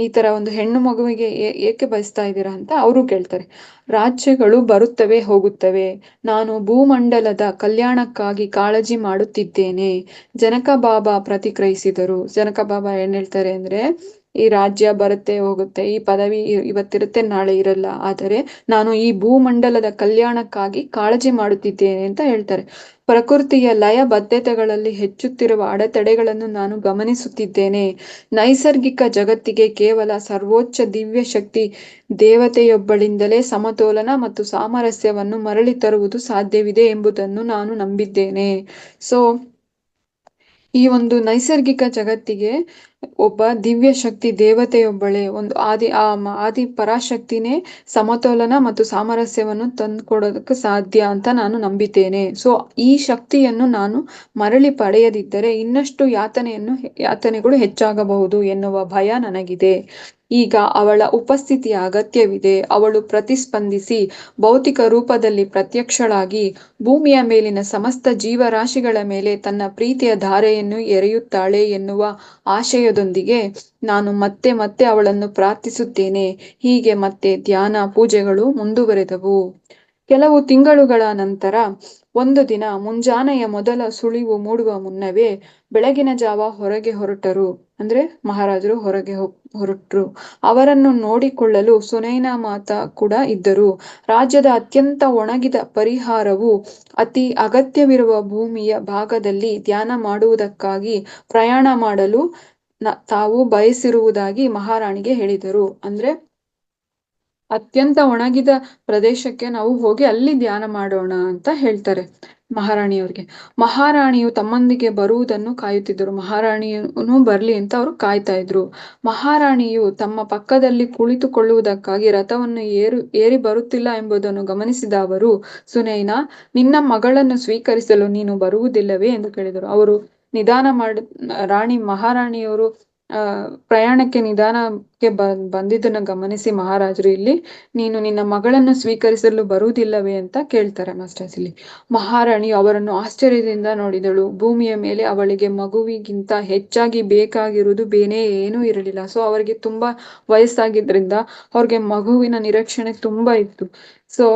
ಈ ತರ ಒಂದು ಹೆಣ್ಣು ಮಗುವಿಗೆ ಏಕೆ ಬಯಸ್ತಾ ಇದ್ದೀರಾ ಅಂತ ಅವರು ಕೇಳ್ತಾರೆ. ರಾಜ್ಯಗಳು ಬರುತ್ತವೆ ಹೋಗುತ್ತವೆ, ನಾನು ಭೂಮಂಡಲದ ಕಲ್ಯಾಣಕ್ಕಾಗಿ ಕಾಳಜಿ ಮಾಡುತ್ತಿದ್ದೇನೆ, ಜನಕ ಬಾಬಾ ಪ್ರತಿಕ್ರಿಯಿಸಿದರು. ಜನಕ ಬಾಬಾ ಏನ್ ಹೇಳ್ತಾರೆ ಅಂದ್ರೆ, ಈ ರಾಜ್ಯ ಬರುತ್ತೆ ಹೋಗುತ್ತೆ, ಈ ಪದವಿ ಇವತ್ತಿರುತ್ತೆ ನಾಳೆ ಇರಲ್ಲ, ಆದರೆ ನಾನು ಈ ಭೂಮಂಡಲದ ಕಲ್ಯಾಣಕ್ಕಾಗಿ ಕಾಳಜಿ ಮಾಡುತ್ತಿದ್ದೇನೆ ಅಂತ ಹೇಳ್ತಾರೆ. ಪ್ರಕೃತಿಯ ಲಯ ಬದ್ಧತೆಗಳಲ್ಲಿ ಹೆಚ್ಚುತ್ತಿರುವ ಅಡೆತಡೆಗಳನ್ನು ನಾನು ಗಮನಿಸುತ್ತಿದ್ದೇನೆ. ನೈಸರ್ಗಿಕ ಜಗತ್ತಿಗೆ ಕೇವಲ ಸರ್ವೋಚ್ಚ ದಿವ್ಯ ಶಕ್ತಿ ದೇವತೆಯೊಬ್ಬಳಿಂದಲೇ ಸಮತೋಲನ ಮತ್ತು ಸಾಮರಸ್ಯವನ್ನು ಮರಳಿ ತರುವುದು ಸಾಧ್ಯವಿದೆ ಎಂಬುದನ್ನು ನಾನು ನಂಬಿದ್ದೇನೆ. ಸೊ ಈ ಒಂದು ನೈಸರ್ಗಿಕ ಜಗತ್ತಿಗೆ ಒಬ್ಬ ದಿವ್ಯ ಶಕ್ತಿ ದೇವತೆಯೊಬ್ಬಳೆ, ಒಂದು ಆದಿ ಪರಾಶಕ್ತಿನೇ ಸಮತೋಲನ ಮತ್ತು ಸಾಮರಸ್ಯವನ್ನು ತಂದುಕೊಡೋದಕ್ಕೆ ಸಾಧ್ಯ ಅಂತ ನಾನು ನಂಬಿದ್ದೇನೆ. ಸೊ ಈ ಶಕ್ತಿಯನ್ನು ನಾನು ಮರಳಿ ಪಡೆಯದಿದ್ದರೆ ಇನ್ನಷ್ಟು ಯಾತನೆಗಳು ಹೆಚ್ಚಾಗಬಹುದು ಎನ್ನುವ ಭಯ ನನಗಿದೆ. ಈಗ ಅವಳ ಉಪಸ್ಥಿತಿಯ ಅಗತ್ಯವಿದೆ. ಅವಳು ಪ್ರತಿಸ್ಪಂದಿಸಿ ಭೌತಿಕ ರೂಪದಲ್ಲಿ ಪ್ರತ್ಯಕ್ಷಳಾಗಿ ಭೂಮಿಯ ಮೇಲಿನ ಸಮಸ್ತ ಜೀವರಾಶಿಗಳ ಮೇಲೆ ತನ್ನ ಪ್ರೀತಿಯ ಧಾರೆಯನ್ನು ಎರೆಯುತ್ತಾಳೆ ಎನ್ನುವ ಆಶಯದೊಂದಿಗೆ ನಾನು ಮತ್ತೆ ಮತ್ತೆ ಅವಳನ್ನು ಪ್ರಾರ್ಥಿಸುತ್ತೇನೆ. ಹೀಗೆ ಮತ್ತೆ ಧ್ಯಾನ ಪೂಜೆಗಳು ಮುಂದುವರೆದವು. ಕೆಲವು ತಿಂಗಳುಗಳ ನಂತರ ಒಂದು ದಿನ ಮುಂಜಾನೆಯ ಮೊದಲ ಸುಳಿವು ಮೂಡುವ ಮುನ್ನವೇ ಬೆಳಗಿನ ಜಾವ ಹೊರಗೆ ಹೊರಟರು. ಅಂದ್ರೆ ಮಹಾರಾಜರು ಹೊರಗೆ ಹೊರಟರು. ಅವರನ್ನು ನೋಡಿಕೊಳ್ಳಲು ಸುನೈನಾ ಮಾತಾ ಕೂಡ ಇದ್ದರು. ರಾಜ್ಯದ ಅತ್ಯಂತ ಒಣಗಿದ ಪರಿಹಾರವು ಅತಿ ಅಗತ್ಯವಿರುವ ಭೂಮಿಯ ಭಾಗದಲ್ಲಿ ಧ್ಯಾನ ಮಾಡುವುದಕ್ಕಾಗಿ ಪ್ರಯಾಣ ಮಾಡಲು ತಾವು ಬಯಸಿರುವುದಾಗಿ ಮಹಾರಾಣಿಗೆ ಹೇಳಿದರು. ಅಂದ್ರೆ ಅತ್ಯಂತ ಒಣಗಿದ ಪ್ರದೇಶಕ್ಕೆ ನಾವು ಹೋಗಿ ಅಲ್ಲಿ ಧ್ಯಾನ ಮಾಡೋಣ ಅಂತ ಹೇಳ್ತಾರೆ ಮಹಾರಾಣಿಯವ್ರಿಗೆ. ಮಹಾರಾಣಿಯು ತಮ್ಮೊಂದಿಗೆ ಬರುವುದನ್ನು ಕಾಯುತ್ತಿದ್ದರು. ಮಹಾರಾಣಿಯೂ ಬರ್ಲಿ ಅಂತ ಅವರು ಕಾಯ್ತಾ ಇದ್ರು. ಮಹಾರಾಣಿಯು ತಮ್ಮ ಪಕ್ಕದಲ್ಲಿ ಕುಳಿತುಕೊಳ್ಳುವುದಕ್ಕಾಗಿ ರಥವನ್ನು ಏರಿ ಬರುತ್ತಿಲ್ಲ ಎಂಬುದನ್ನು ಗಮನಿಸಿದ ಅವರು, ಸುನೈನಾ, ನಿನ್ನ ಮಗಳನ್ನು ಸ್ವೀಕರಿಸಲು ನೀನು ಬರುವುದಿಲ್ಲವೇ ಎಂದು ಕೇಳಿದರು. ಅವರು ನಿಧಾನ ರಾಣಿ ಮಹಾರಾಣಿಯವರು ಪ್ರಯಾಣಕ್ಕೆ ನಿಧಾನಕ್ಕೆ ಬಂದಿದ್ದನ್ನು ಗಮನಿಸಿ ಮಹಾರಾಜರು ಇಲ್ಲಿ, ನೀನು ನಿನ್ನ ಮಗಳನ್ನು ಸ್ವೀಕರಿಸಲು ಬರುವುದಿಲ್ಲವೇ ಅಂತ ಕೇಳ್ತಾರೆ ಮಾಸ್ಟರ್ಸ್ ಇಲ್ಲಿ. ಮಹಾರಾಣಿಯು ಅವರನ್ನು ಆಶ್ಚರ್ಯದಿಂದ ನೋಡಿದಳು. ಭೂಮಿಯ ಮೇಲೆ ಅವಳಿಗೆ ಮಗುವಿಗಿಂತ ಹೆಚ್ಚಾಗಿ ಬೇಕಾಗಿರುವುದು ಬೇನೆ ಏನೂ ಇರಲಿಲ್ಲ. ಸೊ ಅವರಿಗೆ ತುಂಬಾ ವಯಸ್ಸಾಗಿದ್ರಿಂದ ಅವ್ರಿಗೆ ಮಗುವಿನ ನಿರೀಕ್ಷಣೆ ತುಂಬಾ ಇತ್ತು. ಸೊ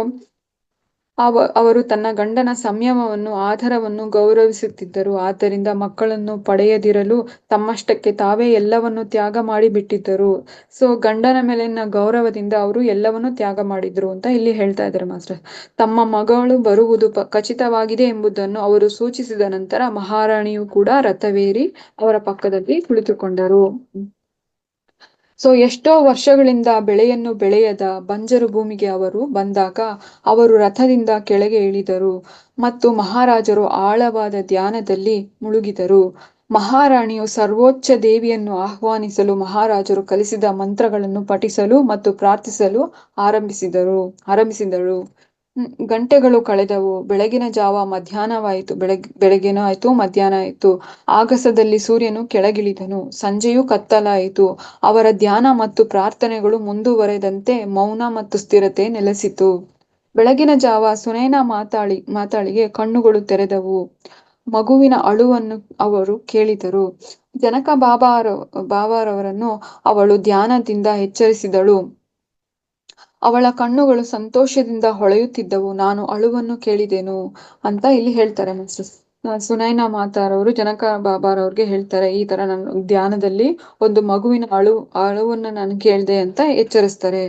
ಅವರು ತನ್ನ ಗಂಡನ ಸಂಯಮವನ್ನು ಆಧಾರವನ್ನು ಗೌರವಿಸುತ್ತಿದ್ದರು. ಆದ್ದರಿಂದ ಮಕ್ಕಳನ್ನು ಪಡೆಯದಿರಲು ತಮ್ಮಷ್ಟಕ್ಕೆ ತಾವೇ ಎಲ್ಲವನ್ನು ತ್ಯಾಗ ಮಾಡಿಬಿಟ್ಟಿದ್ದರು. ಸೊ ಗಂಡನ ಮೇಲಿನ ಗೌರವದಿಂದ ಅವರು ಎಲ್ಲವನ್ನು ತ್ಯಾಗ ಮಾಡಿದ್ರು ಅಂತ ಇಲ್ಲಿ ಹೇಳ್ತಾ ಇದ್ದಾರೆ ಮಾಸ್ಟರ್. ತಮ್ಮ ಮಗಳು ಬರುವುದು ಖಚಿತವಾಗಿದೆ ಎಂಬುದನ್ನು ಅವರು ಸೂಚಿಸಿದ ನಂತರ ಮಹಾರಾಣಿಯು ಕೂಡ ರಥವೇರಿ ಅವರ ಪಕ್ಕದಲ್ಲಿ ಕುಳಿತುಕೊಂಡರು. ಸೊ ಎಷ್ಟೋ ವರ್ಷಗಳಿಂದ ಬೆಳೆಯನ್ನು ಬೆಳೆಯದ ಬಂಜರು ಭೂಮಿಗೆ ಅವರು ಬಂದಾಗ ಅವರು ರಥದಿಂದ ಕೆಳಗೆ ಇಳಿದರು ಮತ್ತು ಮಹಾರಾಜರು ಆಳವಾದ ಧ್ಯಾನದಲ್ಲಿ ಮುಳುಗಿದರು. ಮಹಾರಾಣಿಯು ಸರ್ವೋಚ್ಚ ದೇವಿಯನ್ನು ಆಹ್ವಾನಿಸಲು ಮಹಾರಾಜರು ಕಲಿಸಿದ ಮಂತ್ರಗಳನ್ನು ಪಠಿಸಲು ಮತ್ತು ಪ್ರಾರ್ಥಿಸಲು ಆರಂಭಿಸಿದಳು. ಗಂಟೆಗಳು ಕಳೆದವು. ಬೆಳಗಿನ ಜಾವ ಮಧ್ಯಾಹ್ನವಾಯಿತು. ಬೆಳಗ್ಗೆನೂ ಆಯ್ತು, ಮಧ್ಯಾಹ್ನ ಆಯ್ತು. ಆಗಸದಲ್ಲಿ ಸೂರ್ಯನು ಕೆಳಗಿಳಿದನು. ಸಂಜೆಯೂ ಕತ್ತಲಾಯಿತು. ಅವರ ಧ್ಯಾನ ಮತ್ತು ಪ್ರಾರ್ಥನೆಗಳು ಮುಂದುವರೆದಂತೆ ಮೌನ ಮತ್ತು ಸ್ಥಿರತೆ ನೆಲೆಸಿತು. ಬೆಳಗಿನ ಜಾವ ಸುನೈನಾ ಮಾತಾಳಿಗೆ ಕಣ್ಣುಗಳು ತೆರೆದವು. ಮಗುವಿನ ಅಳುವನ್ನು ಅವರು ಕೇಳಿದರು. ಜನಕ ಬಾಬಾರವರನ್ನು ಅವಳು ಧ್ಯಾನದಿಂದ ಎಚ್ಚರಿಸಿದಳು. ಅವಳ ಕಣ್ಣುಗಳು ಸಂತೋಷದಿಂದ ಹೊಳೆಯುತ್ತಿದ್ದವು. ನಾನು ಅಳುವನ್ನು ಕೇಳಿದೆನು ಅಂತ ಇಲ್ಲಿ ಹೇಳ್ತಾರೆ ಮಾಸ್ಟರ್ಸ್. ಸುನೈನಾ ಮಾತಾರವರು ಜನಕ ಬಾಬಾರವ್ರಿಗೆ ಹೇಳ್ತಾರೆ, ಈ ತರ ನಾನು ಧ್ಯಾನದಲ್ಲಿ ಒಂದು ಮಗುವಿನ ಅಳುವನ್ನು ನಾನು ಕೇಳಿದೆ ಅಂತ ಎಚ್ಚರಿಸ್ತಾರೆ.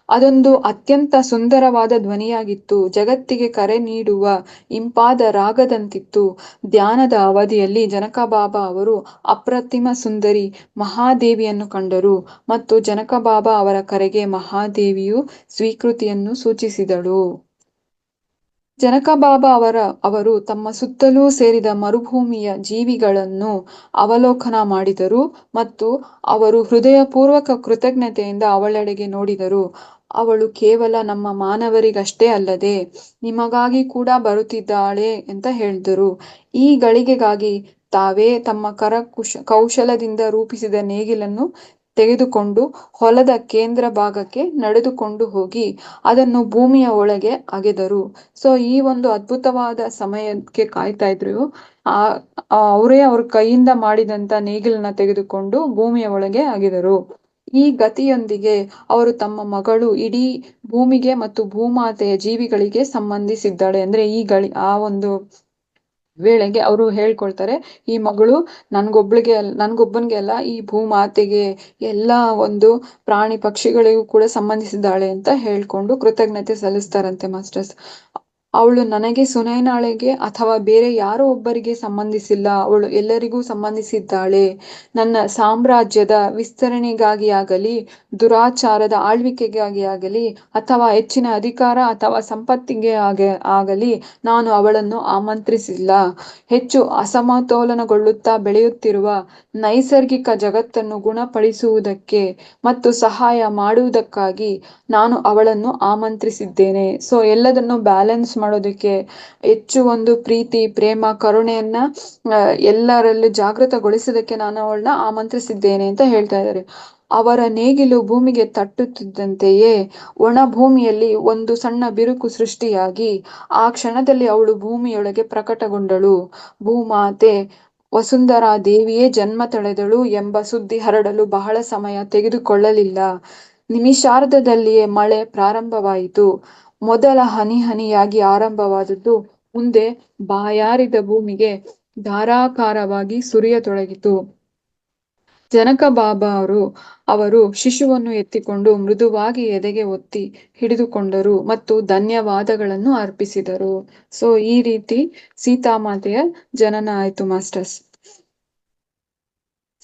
ಅದೊಂದು ಅತ್ಯಂತ ಸುಂದರವಾದ ಧ್ವನಿಯಾಗಿತ್ತು. ಜಗತ್ತಿಗೆ ಕರೆ ನೀಡುವ ಇಂಪಾದ ರಾಗದಂತಿತ್ತು. ಧ್ಯಾನದ ಅವಧಿಯಲ್ಲಿ ಜನಕ ಬಾಬಾ ಅವರು ಅಪ್ರತಿಮ ಸುಂದರಿ ಮಹಾದೇವಿಯನ್ನು ಕಂಡರು ಮತ್ತು ಜನಕ ಬಾಬಾ ಅವರ ಕರೆಗೆ ಮಹಾದೇವಿಯು ಸ್ವೀಕೃತಿಯನ್ನು ಸೂಚಿಸಿದಳು. ಜನಕ ಬಾಬಾ ಅವರು ತಮ್ಮ ಸುತ್ತಲೂ ಸೇರಿದ ಮರುಭೂಮಿಯ ಜೀವಿಗಳನ್ನು ಅವಲೋಕನ ಮಾಡಿದರು ಮತ್ತು ಅವರು ಹೃದಯಪೂರ್ವಕ ಕೃತಜ್ಞತೆಯಿಂದ ಅವಳೆಡೆಗೆ ನೋಡಿದರು. ಅವಳು ಕೇವಲ ನಮ್ಮ ಮಾನವರಿಗಷ್ಟೇ ಅಲ್ಲದೆ ನಿಮಗಾಗಿ ಕೂಡ ಬರುತ್ತಿದ್ದಾಳೆ ಅಂತ ಹೇಳಿದರು. ಈ ಗಳಿಗೆಗಾಗಿ ತಾವೇ ತಮ್ಮ ಕೌಶಲದಿಂದ ರೂಪಿಸಿದ ನೇಗಿಲನ್ನು ತೆಗೆದುಕೊಂಡು ಹೊಲದ ಕೇಂದ್ರ ಭಾಗಕ್ಕೆ ನಡೆದುಕೊಂಡು ಹೋಗಿ ಅದನ್ನು ಭೂಮಿಯ ಒಳಗೆ ಅಗೆದರು. ಸೊ ಈ ಒಂದು ಅದ್ಭುತವಾದ ಸಮಯಕ್ಕೆ ಕಾಯ್ತಾ ಇದ್ರು. ಅವರೇ ಅವ್ರ ಕೈಯಿಂದ ಮಾಡಿದಂತ ನೇಗಿಲನ್ನ ತೆಗೆದುಕೊಂಡು ಭೂಮಿಯ ಒಳಗೆ ಅಗೆದರು. ಈ ಗತಿಯೊಂದಿಗೆ ಅವರು ತಮ್ಮ ಮಗಳು ಇಡೀ ಭೂಮಿಗೆ ಮತ್ತು ಭೂಮಾತೆಯ ಜೀವಿಗಳಿಗೆ ಸಂಬಂಧಿಸಿದ್ದಾಳೆ ಅಂದ್ರೆ ಆ ಒಂದು ವೇಳೆಗೆ ಅವರು ಹೇಳ್ಕೊಳ್ತಾರೆ, ಈ ಮಗಳು ನನ್ಗೊಬ್ಬನಿಗೆ ಅಲ್ಲ, ಈ ಭೂಮಾತೆಗೆ ಎಲ್ಲಾ ಒಂದು ಪ್ರಾಣಿ ಪಕ್ಷಿಗಳಿಗೂ ಕೂಡ ಸಂಬಂಧಿಸಿದ್ದಾಳೆ ಅಂತ ಹೇಳ್ಕೊಂಡು ಕೃತಜ್ಞತೆ ಸಲ್ಲಿಸ್ತಾರಂತೆ ಮಾಸ್ಟರ್ಸ್. ಅವಳು ನನಗೆ ಸುನೈನಾಳಿಗೆ ಅಥವಾ ಬೇರೆ ಯಾರೋ ಒಬ್ಬರಿಗೆ ಸಂಬಂಧಿಸಿಲ್ಲ, ಅವಳು ಎಲ್ಲರಿಗೂ ಸಂಬಂಧಿಸಿದ್ದಾಳೆ. ನನ್ನ ಸಾಮ್ರಾಜ್ಯದ ವಿಸ್ತರಣೆಗಾಗಿ ಆಗಲಿ, ದುರಾಚಾರದ ಆಳ್ವಿಕೆಗಾಗಿ ಆಗಲಿ, ಅಥವಾ ಹೆಚ್ಚಿನ ಅಧಿಕಾರ ಅಥವಾ ಸಂಪತ್ತಿಗೆ ಆಗಲಿ ನಾನು ಅವಳನ್ನು ಆಮಂತ್ರಿಸಿಲ್ಲ. ಹೆಚ್ಚು ಅಸಮತೋಲನಗೊಳ್ಳುತ್ತಾ ಬೆಳೆಯುತ್ತಿರುವ ನೈಸರ್ಗಿಕ ಜಗತ್ತನ್ನು ಗುಣಪಡಿಸುವುದಕ್ಕೆ ಮತ್ತು ಸಹಾಯ ಮಾಡುವುದಕ್ಕಾಗಿ ನಾನು ಅವಳನ್ನು ಆಮಂತ್ರಿಸಿದ್ದೇನೆ. ಸೊ ಎಲ್ಲದನ್ನು ಬ್ಯಾಲೆನ್ಸ್ ಮಾಡೋದಕ್ಕೆ, ಹೆಚ್ಚು ಒಂದು ಪ್ರೀತಿ, ಪ್ರೇಮ, ಕರುಣೆಯನ್ನ ಎಲ್ಲರಲ್ಲಿ ಜಾಗೃತಗೊಳಿಸೋದಕ್ಕೆ ನಾನು ಅವಳನ್ನ ಆಮಂತ್ರಿಸಿದ್ದೇನೆ ಅಂತ ಹೇಳ್ತಾ ಇದ್ದಾರೆ. ಅವರ ನೇಗಿಲು ಭೂಮಿಗೆ ತಟ್ಟುತ್ತಿದ್ದಂತೆಯೇ ಒಣ ಭೂಮಿಯಲ್ಲಿ ಒಂದು ಸಣ್ಣ ಬಿರುಕು ಸೃಷ್ಟಿಯಾಗಿ ಆ ಕ್ಷಣದಲ್ಲಿ ಅವಳು ಭೂಮಿಯೊಳಗೆ ಪ್ರಕಟಗೊಂಡಳು. ಭೂಮಾತೆ ವಸುಂಧರಾ ದೇವಿಯೇ ಜನ್ಮ ತಳೆದಳು ಎಂಬ ಸುದ್ದಿ ಹರಡಲು ಬಹಳ ಸಮಯ ತೆಗೆದುಕೊಳ್ಳಲಿಲ್ಲ. ನಿಮಿಷಾರ್ಧದಲ್ಲಿಯೇ ಮಳೆ ಪ್ರಾರಂಭವಾಯಿತು. ಮೊದಲ ಹನಿಯಾಗಿ ಆರಂಭವಾದದ್ದು ಮುಂದೆ ಬಾಯಾರಿದ ಭೂಮಿಗೆ ಧಾರಾಕಾರವಾಗಿ ಸುರಿಯತೊಡಗಿತು. ಜನಕ ಬಾಬಾ ಅವರು ಶಿಶುವನ್ನು ಎತ್ತಿಕೊಂಡು ಮೃದುವಾಗಿ ಎದೆಗೆ ಒತ್ತಿ ಹಿಡಿದುಕೊಂಡರು ಮತ್ತು ಧನ್ಯವಾದಗಳನ್ನು ಅರ್ಪಿಸಿದರು. ಸೊ ಈ ರೀತಿ ಸೀತಾಮಾತೆಯ ಜನನ ಆಯ್ತು ಮಾಸ್ಟರ್ಸ್.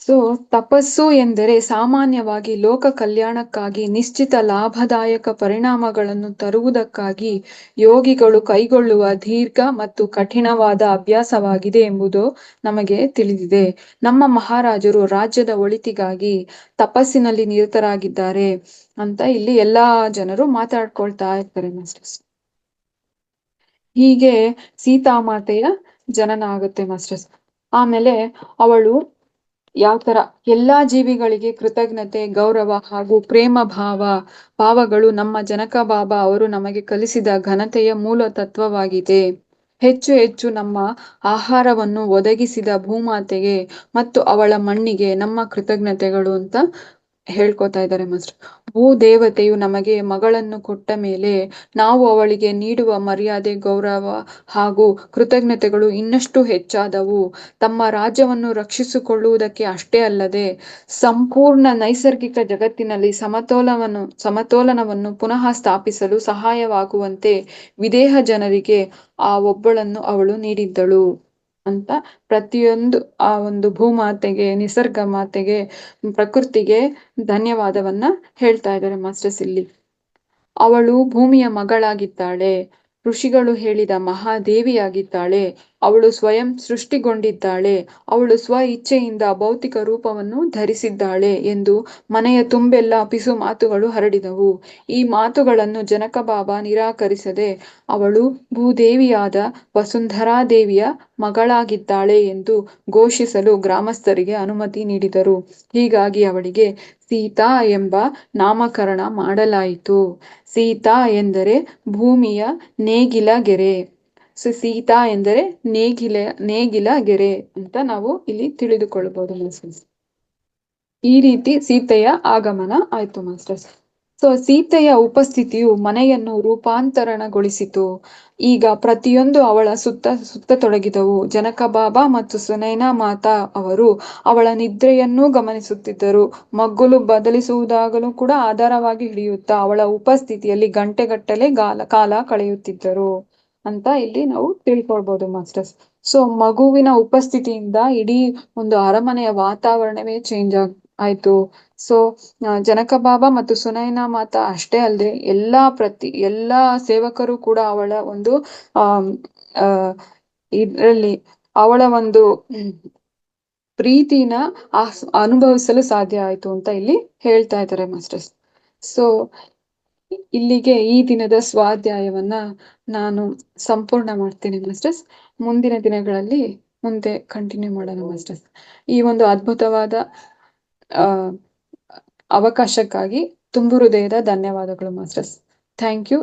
ಸೊ ತಪಸ್ಸು ಎಂದರೆ ಸಾಮಾನ್ಯವಾಗಿ ಲೋಕ ಕಲ್ಯಾಣಕ್ಕಾಗಿ ನಿಶ್ಚಿತ ಲಾಭದಾಯಕ ಪರಿಣಾಮಗಳನ್ನು ತರುವುದಕ್ಕಾಗಿ ಯೋಗಿಗಳು ಕೈಗೊಳ್ಳುವ ದೀರ್ಘ ಮತ್ತು ಕಠಿಣವಾದ ಅಭ್ಯಾಸವಾಗಿದೆ ಎಂಬುದು ನಮಗೆ ತಿಳಿದಿದೆ. ನಮ್ಮ ಮಹಾರಾಜರು ರಾಜ್ಯದ ಒಳಿತಿಗಾಗಿ ತಪಸ್ಸಿನಲ್ಲಿ ನಿರತರಾಗಿದ್ದಾರೆ ಅಂತ ಇಲ್ಲಿ ಎಲ್ಲಾ ಜನರು ಮಾತಾಡ್ಕೊಳ್ತಾ ಇರ್ತಾರೆ ಮಾಸ್ಟರ್ಸ್. ಹೀಗೆ ಸೀತಾಮಾತೆಯ ಜನನ ಆಗುತ್ತೆ ಮಾಸ್ಟರ್ಸ್. ಆಮೇಲೆ ಅವಳು ಯಾವ ತರ ಎಲ್ಲಾ ಜೀವಿಗಳಿಗೆ ಕೃತಜ್ಞತೆ, ಗೌರವ ಹಾಗೂ ಪ್ರೇಮ ಭಾವಗಳು ನಮ್ಮ ಜನಕ ಬಾಬಾ ಅವರು ನಮಗೆ ಕಲಿಸಿದ ಘನತೆಯ ಮೂಲ ತತ್ವವಾಗಿದೆ. ಹೆಚ್ಚು ಹೆಚ್ಚು ನಮ್ಮ ಆಹಾರವನ್ನು ಒದಗಿಸಿದ ಭೂಮಾತೆಗೆ ಮತ್ತು ಅವಳ ಮಣ್ಣಿಗೆ ನಮ್ಮ ಕೃತಜ್ಞತೆಗಳು ಅಂತ ಹೇಳ್ಕೊತಾ ಇದ್ದಾರೆ ಮಾಸ್ಟರ್. ಭೂದೇವತೆಯು ನಮಗೆ ಮಗಳನ್ನು ಕೊಟ್ಟ ಮೇಲೆ ನಾವು ಅವಳಿಗೆ ನೀಡುವ ಮರ್ಯಾದೆ, ಗೌರವ ಹಾಗೂ ಕೃತಜ್ಞತೆಗಳು ಇನ್ನಷ್ಟು ಹೆಚ್ಚಾದವು. ತಮ್ಮ ರಾಜ್ಯವನ್ನು ರಕ್ಷಿಸಿಕೊಳ್ಳುವುದಕ್ಕೆ ಅಷ್ಟೇ ಅಲ್ಲದೆ ಸಂಪೂರ್ಣ ನೈಸರ್ಗಿಕ ಜಗತ್ತಿನಲ್ಲಿ ಸಮತೋಲನವನ್ನು ಪುನಃ ಸ್ಥಾಪಿಸಲು ಸಹಾಯವಾಗುವಂತೆ ವಿದೇಹ ಜನರಿಗೆ ಆ ಒಬ್ಬಳನ್ನು ಅವಳು ನೀಡಿದ್ದಳು ಅಂತ ಪ್ರತಿಯೊಂದು ಆ ಒಂದು ಭೂಮಾತೆಗೆ, ನಿಸರ್ಗ ಮಾತೆಗೆ, ಪ್ರಕೃತಿಗೆ ಧನ್ಯವಾದವನ್ನ ಹೇಳ್ತಾ ಇದ್ದಾರೆ ಮಾಸ್ಟರ್ಸ್ ಇಲ್ಲಿ. ಅವಳು ಭೂಮಿಯ ಮಗಳಾಗಿದ್ದಾಳೆ, ಋಷಿಗಳು ಹೇಳಿದ ಮಹಾದೇವಿಯಾಗಿದ್ದಾಳೆ, ಅವಳು ಸ್ವಯಂ ಸೃಷ್ಟಿಗೊಂಡಿದ್ದಾಳೆ, ಅವಳು ಸ್ವ ಇಚ್ಛೆಯಿಂದ ಭೌತಿಕ ರೂಪವನ್ನು ಧರಿಸಿದ್ದಾಳೆ ಎಂದು ಮನೆಯ ತುಂಬೆಲ್ಲ ಪಿಸು ಮಾತುಗಳು ಹರಡಿದವು. ಈ ಮಾತುಗಳನ್ನು ಜನಕ ಬಾಬಾ ನಿರಾಕರಿಸದೆ ಅವಳು ಭೂದೇವಿಯಾದ ವಸುಂಧರಾದೇವಿಯ ಮಗಳಾಗಿದ್ದಾಳೆ ಎಂದು ಘೋಷಿಸಲು ಗ್ರಾಮಸ್ಥರಿಗೆ ಅನುಮತಿ ನೀಡಿದರು. ಹೀಗಾಗಿ ಅವಳಿಗೆ ಸೀತಾ ಎಂಬ ನಾಮಕರಣ ಮಾಡಲಾಯಿತು. ಸೀತಾ ಎಂದರೆ ಭೂಮಿಯ ನೇಗಿಲ ಗೆರೆ. ಸೀತಾ ಎಂದರೆ ನೇಗಿಲ ಗೆರೆ ಅಂತ ನಾವು ಇಲ್ಲಿ ತಿಳಿದುಕೊಳ್ಳಬಹುದು ಮಾಸ್ಟರ್ಸ್. ಈ ರೀತಿ ಸೀತೆಯ ಆಗಮನ ಆಯ್ತು ಮಾಸ್ಟರ್ಸ್. ಸೊ ಸೀತೆಯ ಉಪಸ್ಥಿತಿಯು ಮನೆಯನ್ನು ರೂಪಾಂತರಣಗೊಳಿಸಿತು. ಈಗ ಪ್ರತಿಯೊಂದು ಅವಳ ಸುತ್ತತೊಡಗಿದವು. ಜನಕ ಬಾಬಾ ಮತ್ತು ಸುನೈನಾ ಮಾತಾ ಅವರು ಅವಳ ನಿದ್ರೆಯನ್ನೂ ಗಮನಿಸುತ್ತಿದ್ದರು. ಮಗ್ಗುಲು ಬದಲಿಸುವುದಾಗಲೂ ಕೂಡ ಆಧಾರವಾಗಿ ಹಿಡಿಯುತ್ತಾ ಅವಳ ಉಪಸ್ಥಿತಿಯಲ್ಲಿ ಗಂಟೆಗಟ್ಟಲೆ ಕಾಲ ಕಳೆಯುತ್ತಿದ್ದರು ಅಂತ ಇಲ್ಲಿ ನಾವು ತಿಳ್ಕೊಳ್ಬಹುದು ಮಾಸ್ಟರ್ಸ್. ಸೊ ಮಗುವಿನ ಉಪಸ್ಥಿತಿಯಿಂದ ಇಡೀ ಒಂದು ಅರಮನೆಯ ವಾತಾವರಣವೇ ಚೇಂಜ್ ಆಯ್ತು. ಸೊ ಜನಕ ಬಾಬಾ ಮತ್ತು ಸುನೈನಾ ಮಾತಾ ಅಷ್ಟೇ ಅಲ್ಲದೆ ಎಲ್ಲಾ ಸೇವಕರು ಕೂಡ ಅವಳ ಒಂದು ಇದರಲ್ಲಿ ಅವಳ ಒಂದು ಪ್ರೀತಿನ ಅನುಭವಿಸಲು ಸಾಧ್ಯ ಆಯ್ತು ಅಂತ ಇಲ್ಲಿ ಹೇಳ್ತಾ ಇದ್ದಾರೆ ಮಾಸ್ಟರ್ಸ್. ಸೊ ಇಲ್ಲಿಗೆ ಈ ದಿನದ ಸ್ವಾಧ್ಯಾಯವನ್ನ ನಾನು ಸಂಪೂರ್ಣ ಮಾಡ್ತೀನಿ ಮಾಸ್ಟರ್ಸ್. ಮುಂದಿನ ದಿನಗಳಲ್ಲಿ ಮುಂದೆ ಕಂಟಿನ್ಯೂ ಮಾಡೋಣ ಮಾಸ್ಟರ್ಸ್. ಈ ಒಂದು ಅದ್ಭುತವಾದ ಅವಕಾಶಕ್ಕಾಗಿ ತುಂಬು ಹೃದಯದ ಧನ್ಯವಾದಗಳು ಮಾಸ್ಟರ್ಸ್. Thank you.